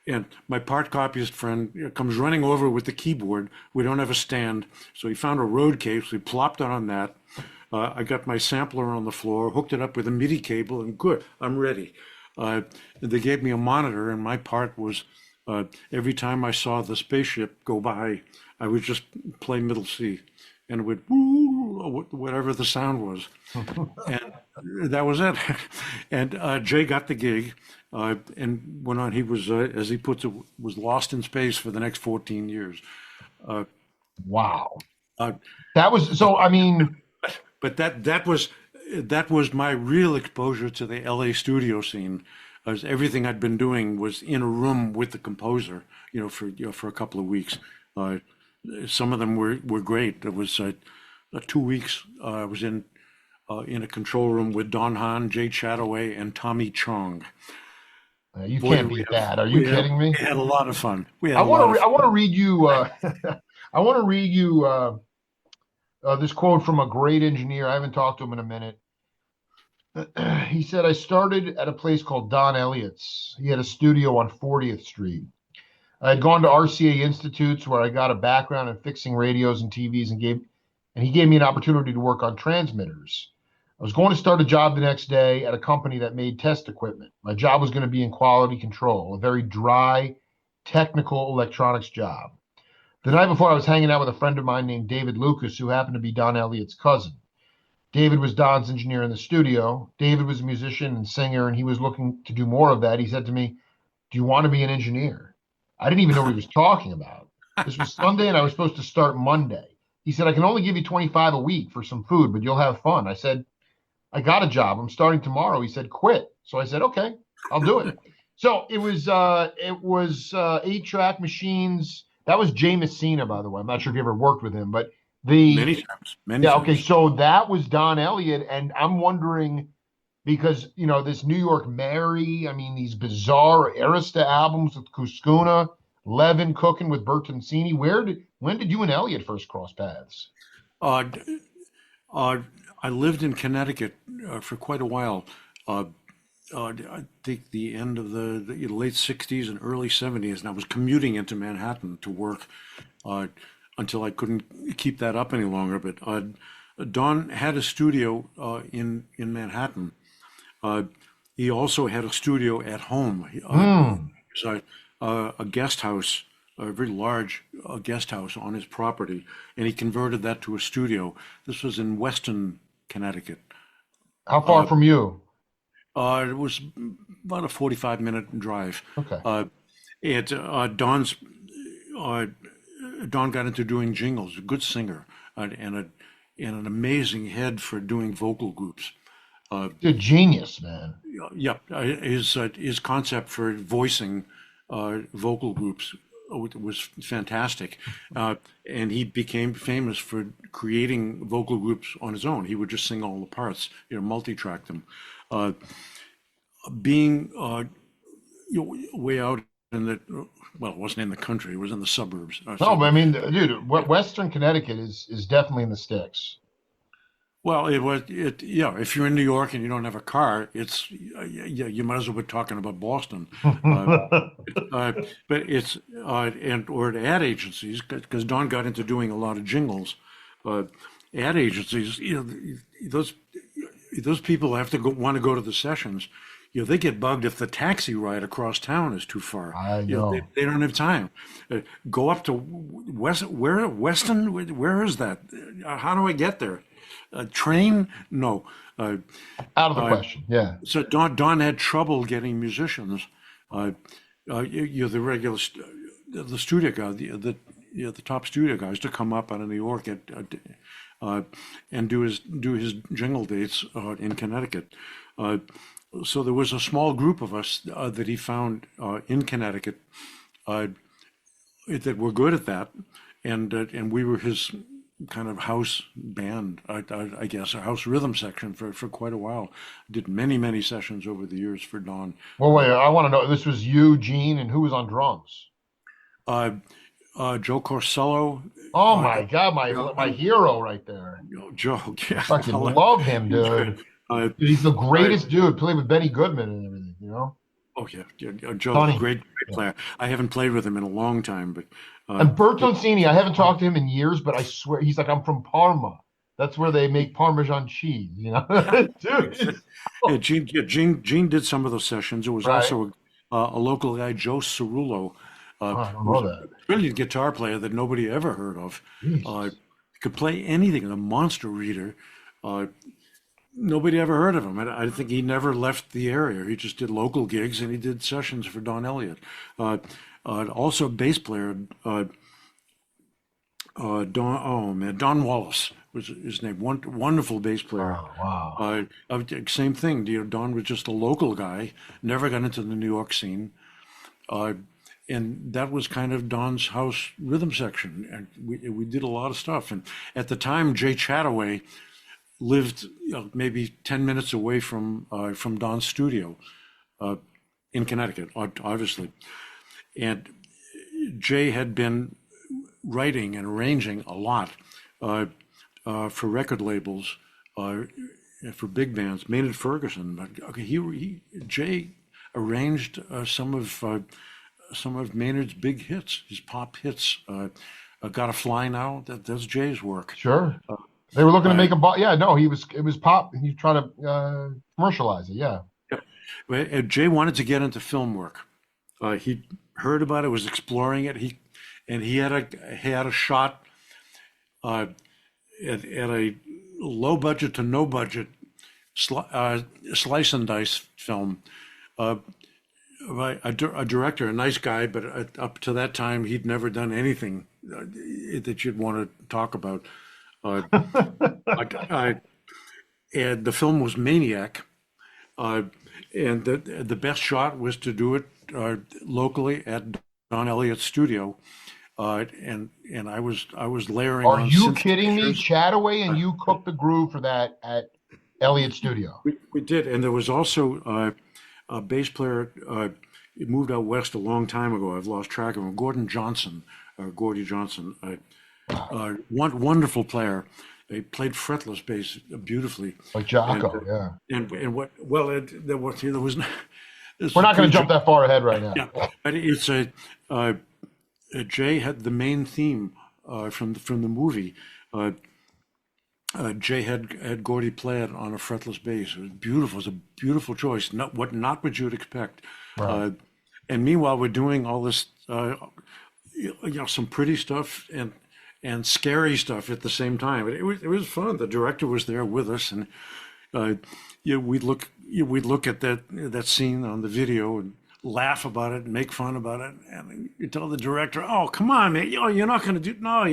And my part copyist friend comes running over with the keyboard. We don't have a stand, so he found a road case. We plopped it on that. I got my sampler on the floor, hooked it up with a MIDI cable, and good, I'm ready. They gave me a monitor, and my part was every time I saw the spaceship go by, I would just play middle C, and it would woo, whatever the sound was, and that was it. And Jay got the gig, and went on. He was, as he puts it, was lost in space for the next 14 years. Wow, that was so. I mean, but that was that was my real exposure to the LA studio scene. As everything I'd been doing was in a room with the composer, for a couple of weeks. Uh, some of them were great. It was 2 weeks. I was in a control room with Don Hahn, Jay Chataway, and Tommy Chong. You Boy, can't beat that. Are you kidding me? We had a lot of fun. We had I a lot want of to. I fun. want to read you. I want to read you this quote from a great engineer. I haven't talked to him in a minute. He said, "I started at a place called Don Elliott's. He had a studio on 40th Street. I had gone to RCA Institutes where I got a background in fixing radios and TVs and he gave me an opportunity to work on transmitters. I was going to start a job the next day at a company that made test equipment. My job was going to be in quality control, a very dry, technical electronics job. The night before, I was hanging out with a friend of mine named David Lucas, who happened to be Don Elliott's cousin. David was Don's engineer in the studio. David was a musician and singer, and he was looking to do more of that. He said to me, 'Do you want to be an engineer?' I didn't even know what he was talking about. This was Sunday, and I was supposed to start Monday. He said, 'I can only give you 25 a week for some food, but you'll have fun.' I said, 'I got a job. I'm starting tomorrow.' He said, 'Quit.' So I said, 'Okay, I'll do it.'" So it was 8-track machines. That was Jay Messina, by the way. I'm not sure if you ever worked with him, but Many times, many yeah, okay. times. So that was Don Elliott, and I'm wondering because this New York Mary, I mean these bizarre Arista albums with Kuskuna, Levin cooking with Bertoncini. When did you and Elliott first cross paths? Uh, uh, I lived in Connecticut for quite a while. Uh, I think the end of the late '60s and early '70s, and I was commuting into Manhattan to work uh, until I couldn't keep that up any longer. But Don had a studio in Manhattan. Uh, he also had a studio at home. Hmm. So, a guest house, a very large guest house on his property, and he converted that to a studio. This was in Weston, Connecticut. How far Uh, from you? it was about a 45-minute drive. Okay. Uh, uh, Don got into doing jingles, a good singer, and an amazing head for doing vocal groups. Uh, You're a genius, man. yeah, his concept for voicing vocal groups was fantastic, and he became famous for creating vocal groups on his own. He would just sing all the parts, multi-track them. Uh, being way out in well, it wasn't in the country; it was in the suburbs. No, but I mean, dude, Western Connecticut is definitely in the sticks. Well, yeah. If you're in New York and you don't have a car, yeah, you might as well be talking about Boston. Uh, uh, but it's or at ad agencies because Don got into doing a lot of jingles. Uh, Ad agencies, those people have to want to go to the sessions. They get bugged if the taxi ride across town is too far. I They, know. they don't have time. Go up to Weston? Where is that? How do I get there? A train? No. Uh, Out of the uh, question. Yeah. so Don had trouble getting musicians. Uh, the regular the studio guy, the top studio guys to come up out of New York and do his jingle dates in Connecticut. Uh, so there was a small group of us that he found in Connecticut uh, that were good at that, and we were his kind of house band, I guess, a house rhythm section for quite a while. Did many sessions over the years for Don. Well, wait, I want to know. This was you, Gene, and who was on drums? Uh, Joe Corsello, Oh uh, my God, my hero right there. Joe, yeah, Fucking well, love him, dude. uh, Dude, he's the I, greatest dude. Played with Benny Goodman and everything. oh yeah, Joe, Funny. great Yeah. player. I haven't played with him in a long time, but uh, And it, Bertoncini, I haven't talked to him in years, but I swear he's like, I'm from Parma. That's where they make Parmesan cheese. Dude. yeah, Gene did some of those sessions. There was Right. also a local guy, Joe Cerullo, Oh, I don't who know was a that. brilliant guitar player that nobody ever heard of. Jesus. Could play anything, a monster reader. Uh, Nobody ever heard of him. I think he never left the area. He just did local gigs and he did sessions for Don Elliott. Also, a bass player, Don Wallace was his name. Wonderful bass player. Oh, wow. Same thing. Don was just a local guy, never got into the New York scene. And that was kind of Don's house rhythm section. And we did a lot of stuff. And at the time, Jay Chataway lived maybe 10 minutes away from Don's studio in Connecticut, obviously. And Jay had been writing and arranging a lot for record labels, for big bands. Maynard Ferguson. Jay arranged some of Maynard's big hits, his pop hits. Gotta Fly Now. That's Jay's work. Sure. They were looking to make a yeah. No, it was pop. He was trying to commercialize it. Yeah. Jay wanted to get into film work. He heard about it, was exploring it. He had a shot at a low budget to no budget slice and dice film by a director, a nice guy, but up to that time he'd never done anything that you'd want to talk about. And the film was Maniac, and the best shot was to do it locally at Don Elliott's studio, and I was layering. Are you kidding me? Chataway and you cooked the groove for that at Elliott's studio. We did, and there was also a bass player. He moved out west a long time ago. I've lost track of him. Gordy Johnson. Wonderful player. He played fretless bass beautifully. Like Jocko, yeah. And what? Well, there was. We're not going to jump that far ahead right now. Yeah, but it's Jay had the main theme from the movie. Jay had Gordy play it on a fretless bass. It was beautiful. It was a beautiful choice. Not what you'd expect. Right. And meanwhile, we're doing all this, some pretty stuff and scary stuff at the same time. It was fun. The director was there with us, and we'd look at that scene on the video and laugh about it and make fun about it, and you tell the director, "Oh, come on, man! You're not going to do that!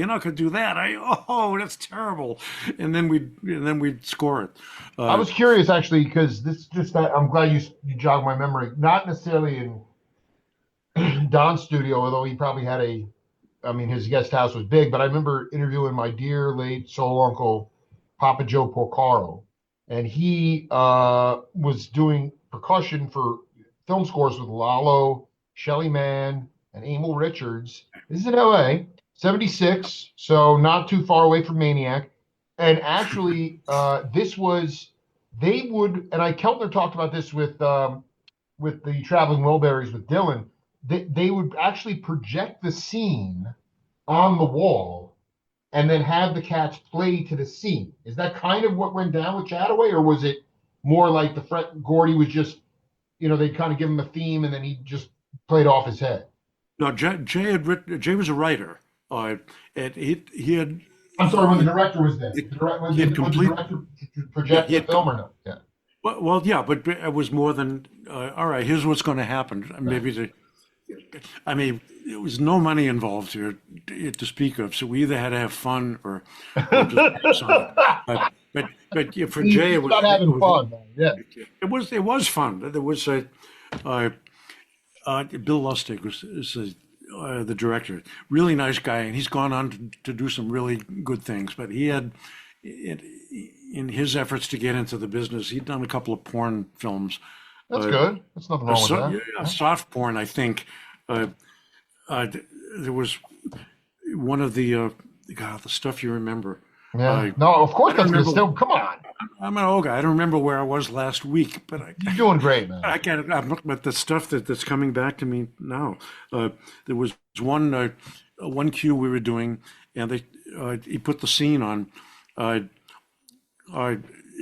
That's terrible!" And then we'd score it. I was curious actually because I'm glad you jogged my memory. Not necessarily in Don's studio, although he probably had his guest house was big. But I remember interviewing my dear late soul uncle, Papa Joe Porcaro, and he was doing percussion for film scores with Lalo, Shelly Manne, and Emil Richards. This is in LA, 76, so not too far away from Maniac. And actually, and Keltner talked about this with the Traveling Wilburys with Dylan. They would actually project the scene on the wall and then have the cats play to the scene. Is that kind of what went down with Chataway, or was it more like Gordy was just, they'd kind of give him a theme and then he just played off his head? No, Jay was a writer. And he had. I'm sorry, when the director was there. Did the director project the film or no? Yeah. Well, yeah, but it was more than, all right, here's what's going to happen. Maybe there was no money involved here to speak of, so we either had to have fun or just have fun. But yeah, for Jay, it was not having fun. Yeah, it was fun. There was Bill Lustig was the director, really nice guy, and he's gone on to do some really good things. But he had, in his efforts to get into the business, he'd done a couple of porn films. That's good. There's nothing wrong with that. Yeah, soft porn, I think. There was one of the stuff you remember. Yeah. No, of course that's good. Still, come on. I'm an old guy. I don't remember where I was last week, but you're doing great, man. I can't. I'm looking at the stuff that's coming back to me now. There was one cue we were doing, and he put the scene on.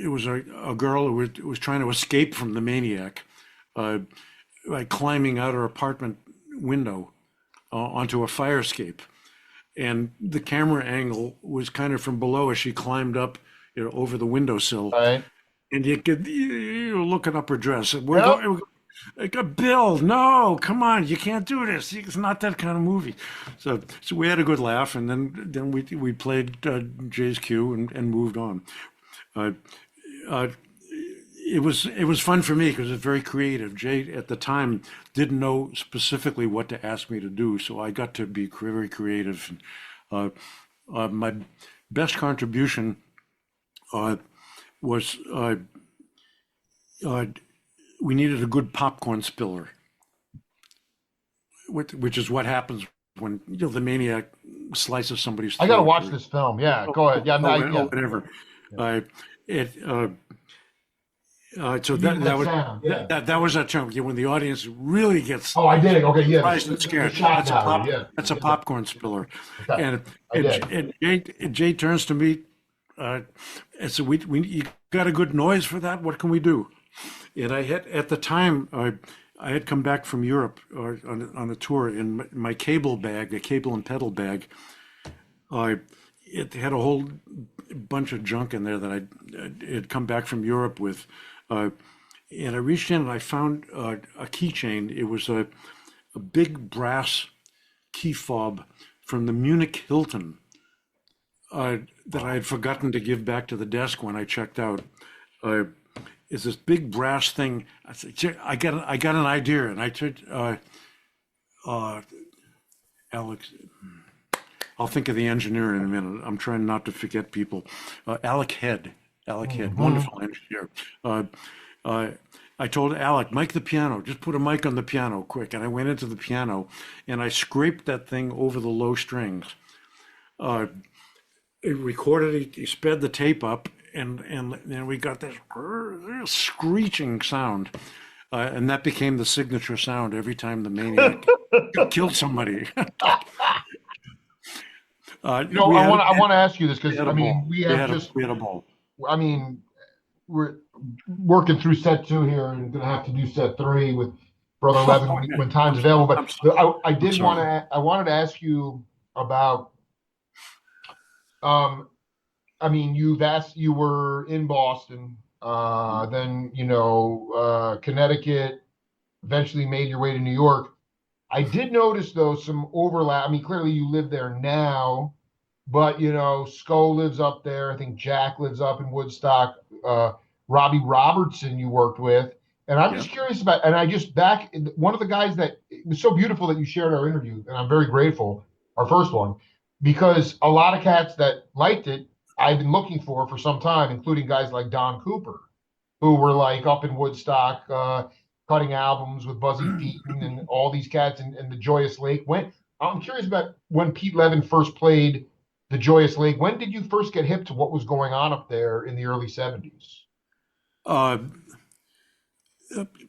It was a girl who was trying to escape from the maniac, like climbing out her apartment window onto a fire escape. And the camera angle was kind of from below as she climbed up, over the windowsill. Right. And you could looking up her dress. Like, Bill, no, come on, you can't do this. It's not that kind of movie. So we had a good laugh, and then we played Jay's Cue and moved on. Uh, uh, it was fun for me because it's very creative. Jay at the time didn't know specifically what to ask me to do, so I got to be very creative. Uh, my best contribution uh, was uh, we needed a good popcorn spiller, which is what happens when the maniac slices somebody's I got to throat. watch this film. Yeah, go ahead. Yeah, yeah. Whatever. It so You that did that was sound, yeah. that was that term when the audience really gets Oh, I did it. Okay, yeah. surprised and scared. Shock That's a value, yeah. that's a popcorn spiller. Okay, And I did. Jay turns to me and said, "We you got a good noise for that? What can we do?" And I had at the time I had come back from Europe on a tour in my cable bag, a cable and pedal bag. It had a whole bunch of junk in there that I had come back from Europe with. And I reached in and I found a keychain. It was a big brass key fob from the Munich Hilton that I had forgotten to give back to the desk when I checked out. It's this big brass thing. I said, I got an idea, and I told Alex. I'll think of the engineer in a minute. I'm trying not to forget people. Alec Head, wonderful engineer. I told Alec, mic the piano, just put a mic on the piano quick. And I went into the piano and I scraped that thing over the low strings. It recorded, he sped the tape up, and then we got this screeching sound. And that became the signature sound every time the maniac killed somebody. I want to ask you this because I mean we had a ball. I mean, we're working through set 2 here and going to have to do set 3 with Brother Levin when time's available. But I wanted to ask you about. I mean, you were in Boston, then Connecticut, eventually made your way to New York. I did notice though some overlap. I mean, clearly you live there now, but Sco lives up there. I think Jack lives up in Woodstock. Robbie Robertson you worked with, and I'm just curious about. And I just one of the guys that it was so beautiful that you shared our interview, and I'm very grateful. Our first one, because a lot of cats that liked it, I've been looking for some time, including guys like Don Cooper, who were like up in Woodstock. Cutting albums with Buzzy Featon and all these cats and the Joyous Lake. I'm curious about when Pete Levin first played the Joyous Lake. When did you first get hip to what was going on up there in the early 70s?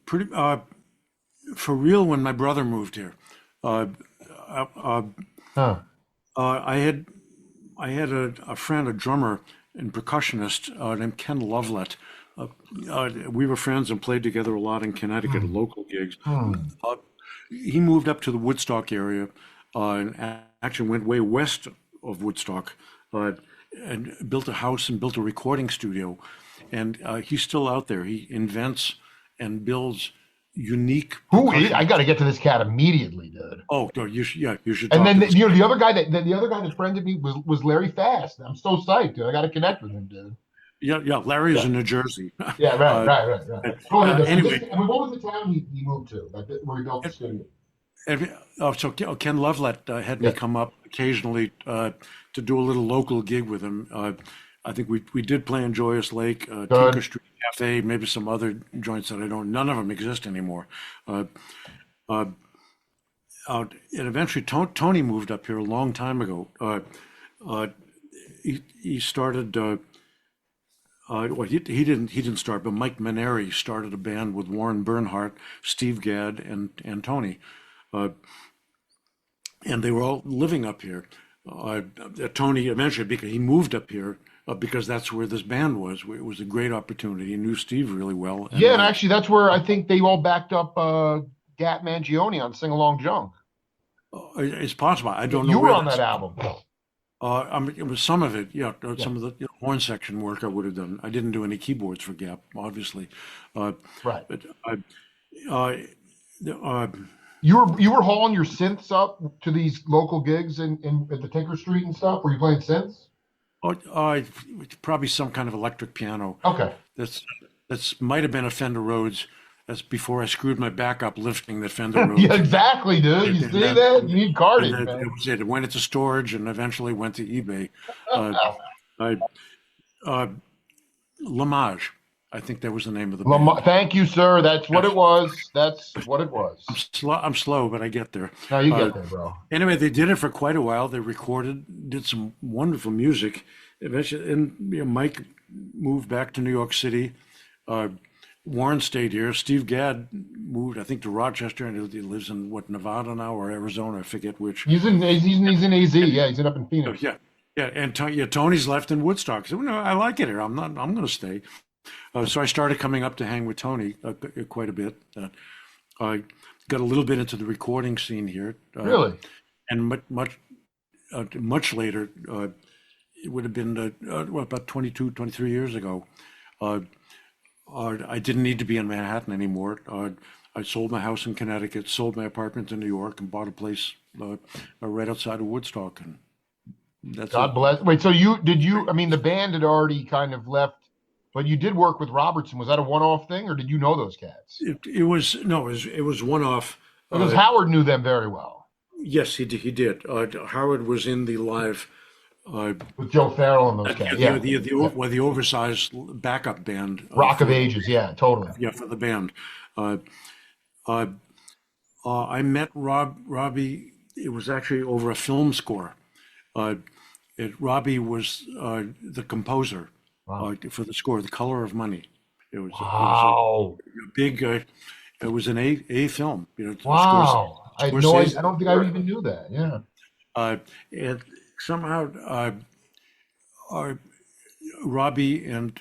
Pretty for real when my brother moved here. I had a friend, a drummer and percussionist named Ken Lovelet. We were friends and played together a lot in Connecticut at local gigs. He moved up to the Woodstock area and actually went way west of Woodstock and built a house and built a recording studio. And he's still out there. He invents and builds unique. I got to get to this cat immediately, dude. Oh, no, you should. And then the other guy that friended me was Larry Fast. I'm so psyched, dude. I got to connect with him, dude. Yeah. Larry's in New Jersey. Yeah, right. Go ahead. Anyway, what was the town he moved to, where he built the studio? So Ken Lovelet had me come up occasionally to do a little local gig with him. I think we did play in Joyous Lake, Tinker Street Cafe, maybe some other joints that none of them exist anymore. And eventually Tony moved up here a long time ago. He started. Well, he didn't start, but Mike Maneri started a band with Warren Bernhardt, Steve Gadd, and Tony, and they were all living up here. Tony eventually, because he moved up here because that's where this band was. It was a great opportunity. He knew Steve really well. And actually, that's where I think they all backed up Gat Mangione on Sing Along Junk. It's possible. I don't know. You were on that album. It was some of it, some of the horn section work I would have done. I didn't do any keyboards for Gap, obviously. Right. But uh, uh, You were hauling your synths up to these local gigs in at the Tinker Street and stuff. Were you playing synths? uh, probably some kind of electric piano. Okay. That's might have been a Fender Rhodes. That's before I screwed my back up lifting that Fender Yeah, Rhodes. exactly, dude. You And see that, that? You need and cartage, that, man. that was it. It went into storage and eventually went to eBay. Uh, I, uh, Lamage, I think that was the name of the band. Thank you, sir. That's what Yes. it was. That's what it was. I'm slow, but I get there. Now you Uh, get there, bro. anyway, they did it for quite a while. They recorded, did some wonderful music. Eventually, and Mike moved back to New York City. Uh, Warren stayed here. Steve Gadd moved, I think, to Rochester, and he lives in Nevada now or Arizona, I forget which. He's in AZ. Yeah, he's in up in Oh, Phoenix. yeah, yeah, and Tony's left in Woodstock. So no, I like it here. I'm not. I'm going to stay. So I started coming up to hang with Tony quite a bit. I got a little bit into the recording scene here, Really? and much later. It would have been about 22, 23 years ago. Uh, I didn't need to be in Manhattan anymore. I sold my house in Connecticut, sold my apartment in New York, and bought a place right outside of Woodstock. And that's God it. bless. Wait, so I mean, the band had already kind of left, but you did work with Robertson. Was that a one-off thing, or did you know those cats? It was no, it was one off. Because Howard knew them very well. Yes, he did. He did. Howard was in the live. With Joe Farrell and those cats. Yeah. The oversized backup band. Rock of Ages. Yeah, totally. Yeah, for the band. Uh, uh, I met Robbie. It was actually over a film score. Robbie was the composer Wow. for the score, "The Color of Money." Wow. A big. It was an A film. Wow. I had no idea. Scorsese. I don't think I even knew that. Yeah. And somehow Robbie and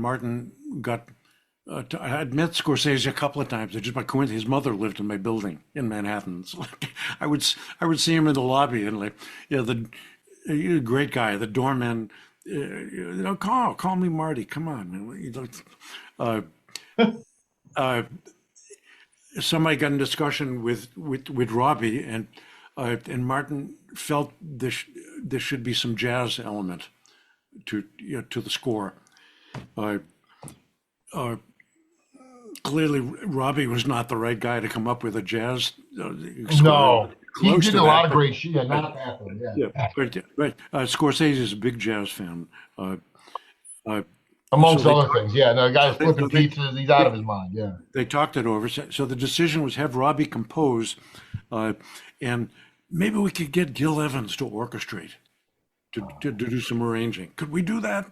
Martin got. I had met Scorsese a couple of times. Just by coincidence, his mother lived in my building in Manhattan. So like, I would see him in the lobby and like, yeah, the great guy, the doorman. Call me Marty. Come on, man. Somebody got in discussion with Robbie and Martin felt there should be some jazz element to the score. Clearly, Robbie was not the right guy to come up with a jazz score. No. He Close did to a lot that, of great shit. Yeah, not that one. Yeah. yeah, but Scorsese is a big jazz fan. Amongst So they other things. Yeah. No, the guy's flipping they- pizzas. He's out of his mind. Yeah. They talked it over. So the decision was have Robbie compose, and maybe we could get Gil Evans to orchestrate, to do some arranging. Could we do that?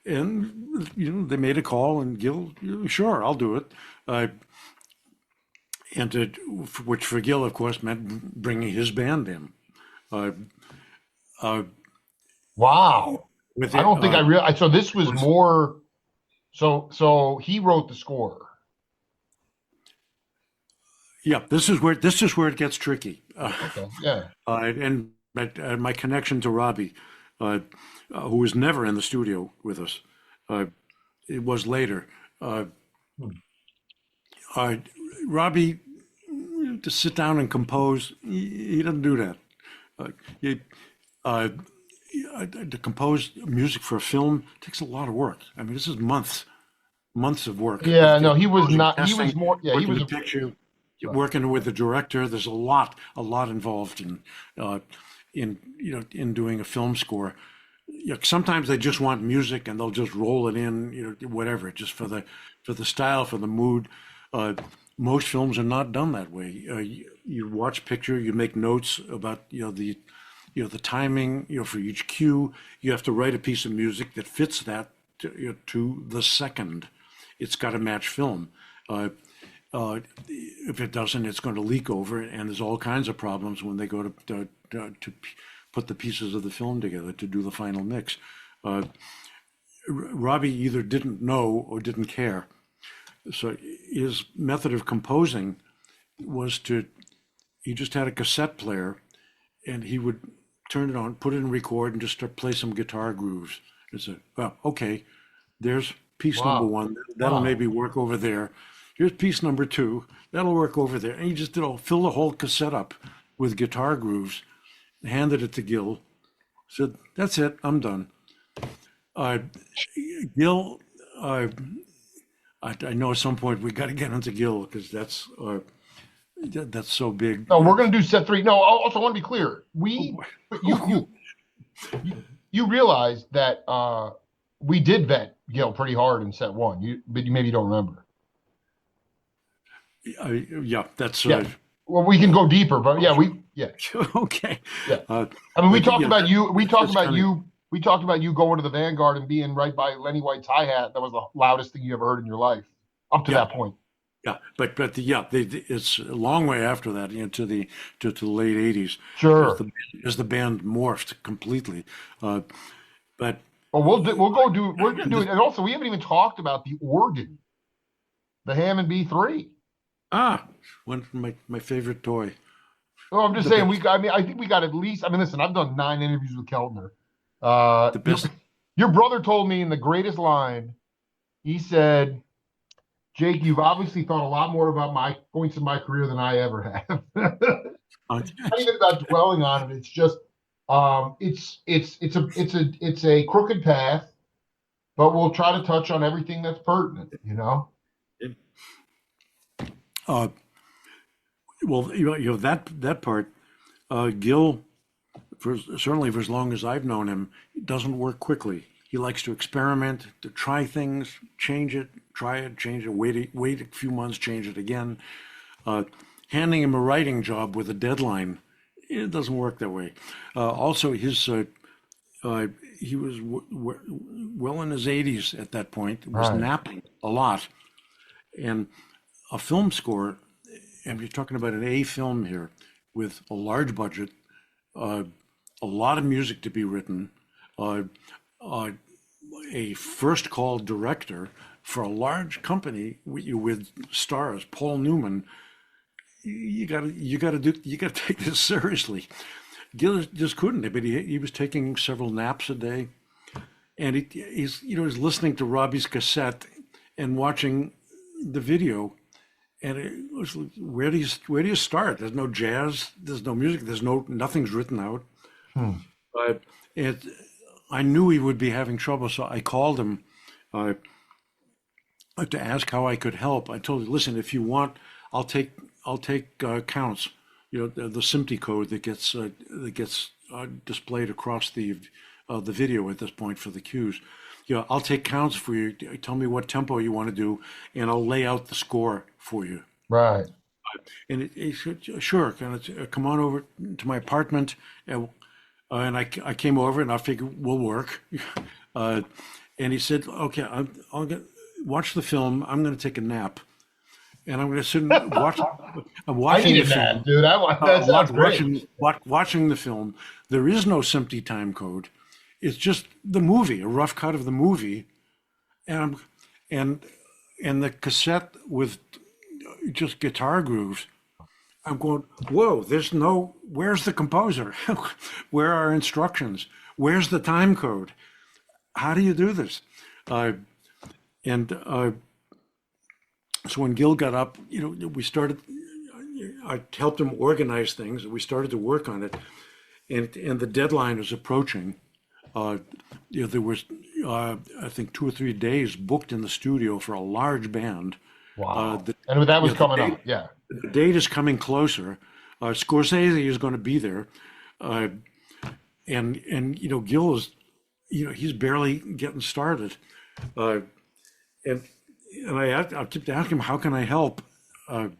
And they made a call, and Gil, sure, I'll do it. Which for Gil, of course, meant bringing his band in. Uh, uh, Wow. with I it, don't think I realized. So this was more. So he wrote the score. Yeah, this is where it gets tricky. Okay. Yeah. And my connection to Robbie, who was never in the studio with us, it was later. Robbie, to sit down and compose, he doesn't do that. To compose music for a film takes a lot of work. I mean, this is months of work. Yeah. No, he was not. He Testing, was more. Yeah. He working was. the picture, working with the director. There's a lot involved in doing a film score. Sometimes they just want music and they'll just roll it in, whatever, just for the style, for the mood. Most films are not done that way. You watch picture, you make notes about the timing, for each cue. You have to write a piece of music that fits that to the second. It's got to match film. If it doesn't, it's going to leak over, and there's all kinds of problems when they go to put the pieces of the film together to do the final mix. Robbie either didn't know or didn't care. So his method of composing was he just had a cassette player, and he would turn it on, put it in record, and just start play some guitar grooves. And say, well, okay, there's piece Wow. number one. That'll Wow. maybe work over there. Here's piece number 2. That'll work over there. And he just fill the whole cassette up with guitar grooves, handed it to Gil, said, "That's it, I'm done." Uh, Gil, I know at some point we got to get into Gil because that's so big. No, we're going to do set 3. No, also I want to be clear. You realize that we did vet Gil pretty hard in set 1. But you maybe don't remember. Yeah, that's well, we can go deeper, but okay. Yeah. I mean, we talked about you. We talked about you. We talked about you going to the Vanguard and being right by Lenny White's hi-hat. That was the loudest thing you ever heard in your life up to that point. Yeah, but it's a long way after that, to the late '80s. Sure. As the band morphed completely, but we're gonna do it. And also, we haven't even talked about the organ, the Hammond B3. One of my favorite toy. Oh, I'm just saying I think we got at least. I mean, listen, I've done 9 interviews with Keltner. The best. Your brother told me in the greatest line. He said, "Jake, you've obviously thought a lot more about my points in my career than I ever have." It's not even about dwelling on it. It's just, it's a crooked path, but we'll try to touch on everything that's pertinent. Well, that part, Gil, certainly for as long as I've known him, doesn't work quickly. He likes to experiment, to try things, change it, change it, wait a few months, change it again. Handing him a writing job with a deadline, it doesn't work that way. Also, he was well in his 80s at that point, was napping a lot. And a film score, and you're talking about an A film here with a large budget, a lot of music to be written, a first call director for a large company with stars, Paul Newman. You got to take this seriously. Gil just couldn't, but he was taking several naps a day, and he's listening to Robbie's cassette and watching the video. And it was, where do you start? There's no jazz, there's no music, nothing's written out. I knew he would be having trouble, so I called him to ask how I could help. I told him, "Listen, if you want, I'll take counts. The SMPTE code that gets displayed across the video at this point for the cues. I'll take counts for you. Tell me what tempo you want to do, and I'll lay out the score for you." Right. And he said, "Sure, come on over to my apartment." And I came over, and I figured we'll work. And he said, "Okay, I'll watch the film. I'm going to take a nap, and I'm going to sit and watch." I'm watching the film, nap, dude. Watching the film. There is no SMPTE time code. It's just the movie, a rough cut of the movie, and the cassette with just guitar grooves. I'm going, whoa, where's the composer? Where are instructions? Where's the time code? How do you do this? So when Gil got up, we started, I helped him organize things. We started to work on it, and the deadline was approaching. There was, I think, 2 or 3 days booked in the studio for a large band. Wow. And that was coming up, yeah. The date is coming closer. Scorsese is going to be there. And Gil is, he's barely getting started. And I kept asking him, "How can I help?" I'll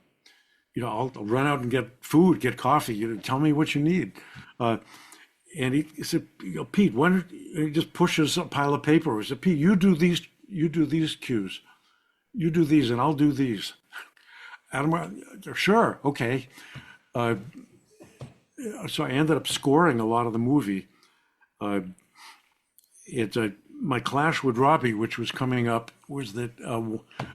run out and get food, get coffee. Tell me what you need. And he said, "Pete, why don't he just pushes a pile of paper?" He said, "Pete, you do these cues. You do these, and I'll do these." And I'm, "Sure, okay." So I ended up scoring a lot of the movie. My clash with Robbie, which was coming up, was that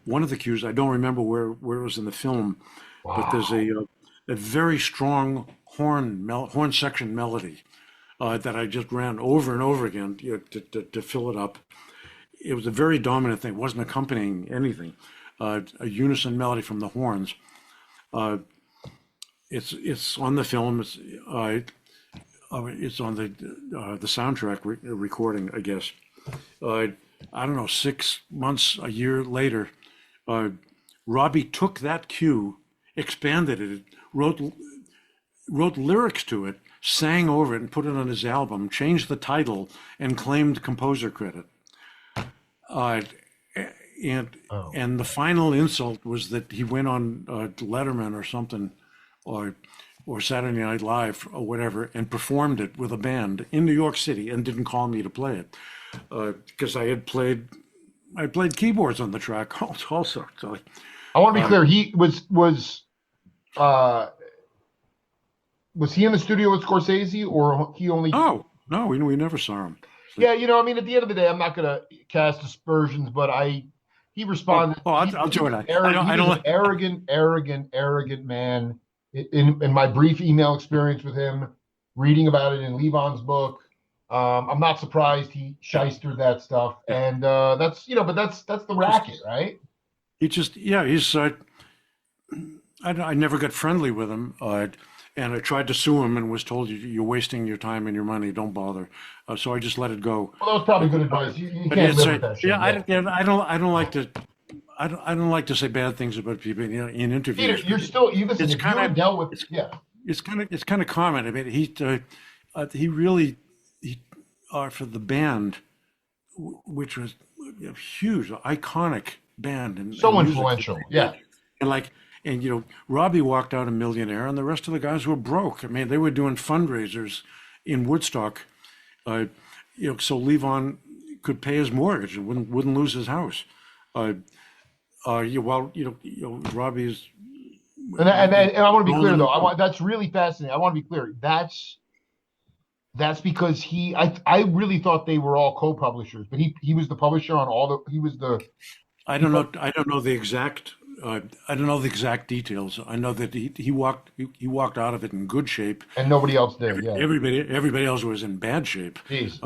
one of the cues, I don't remember where it was in the film, but there's a very strong horn section melody that I just ran over and over again to fill it up. It was a very dominant thing. It wasn't accompanying anything. a unison melody from the horns. It's on the film. It's on the soundtrack recording, I guess. I don't know, 6 months, a year later, Robbie took that cue, expanded it, wrote lyrics to it, sang over it, and put it on his album, changed the title, and claimed composer credit. And the final insult was that he went on Letterman or something, or Saturday Night Live or whatever, and performed it with a band in New York City and didn't call me to play it because I played keyboards on the track also. So, I want to be clear. He was he in the studio with Scorsese, or he only? No, we never saw him. Yeah, I mean, at the end of the day, I'm not going to cast aspersions, but he responded. I'll do it. I don't arrogant man. In my brief email experience with him, reading about it in Levin's book, I'm not surprised he shystered that stuff, and that's but that's the racket, right? He's. I never got friendly with him, and I tried to sue him and was told you're wasting your time and your money. Don't bother. So I just let it go. Well, that was probably good advice. You can't live with that shit. I don't like to. I don't like to say bad things about people in interviews. Peter, it's kind of common. I mean, he really for the band, which was a huge, iconic band and so influential. And Robbie walked out a millionaire, and the rest of the guys were broke. I mean, they were doing fundraisers in Woodstock, so Levin could pay his mortgage and wouldn't lose his house. Robbie's. And I want to be clear though. That's really fascinating. I want to be clear. That's because I really thought they were all co-publishers, but he was the publisher on all the. He was the. I don't know the exact. I don't know the exact details. I know that he walked out of it in good shape, and nobody else did. Yeah. Everybody else was in bad shape. Jesus.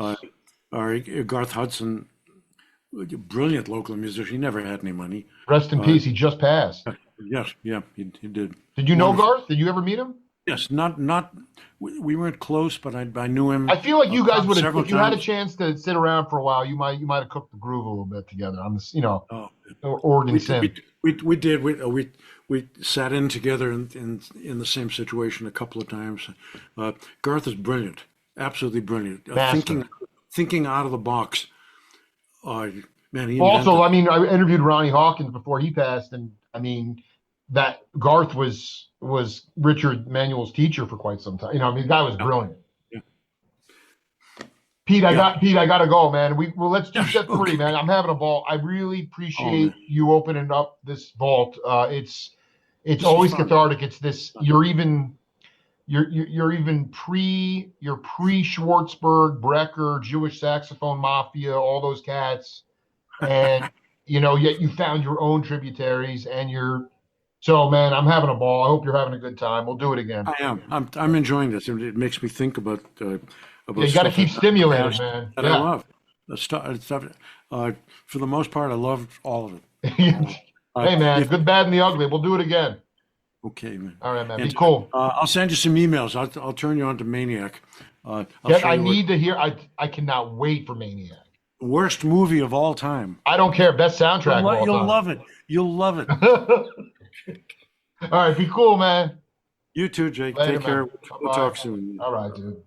Garth Hudson, a brilliant local musician. He never had any money. Rest in peace. He just passed. Yes, yeah, he did. Did you know Garth? Did you ever meet him? Yes, not. We weren't close, but I knew him. I feel like you guys would have, if you times. had a chance to sit around for a while, you might have cooked the groove a little bit together on this, Oregon Sim. We did. We sat in together in the same situation a couple of times. Garth is brilliant, absolutely brilliant. Thinking out of the box. Man, also, I mean, I interviewed Ronnie Hawkins before he passed, and I mean, that Garth was Richard Manuel's teacher for quite some time. The guy was brilliant. Yeah. Pete, I gotta go, man. Let's do set 3, man. I'm having a ball. I really appreciate you opening up this vault. It's always cathartic. It's this. You're even pre Schwartzberg, Brecker, Jewish saxophone mafia, all those cats, and yet you found your own tributaries, and so, man, I'm having a ball. I hope you're having a good time. We'll do it again. I am. I'm enjoying this. It makes me think about. You got to keep stimulating, man. That I love. The stuff. For the most part, I love all of it. Hey, man, good, bad, and the ugly. We'll do it again. Okay, man. All right, man. Be cool. I'll send you some emails. I'll turn you on to Maniac. I need to hear. I cannot wait for Maniac. Worst movie of all time. I don't care. Best soundtrack of all time. You'll love it. You'll love it. All right, be cool, man. You too, Jake. Later, take care. Man. We'll talk soon. All right, dude.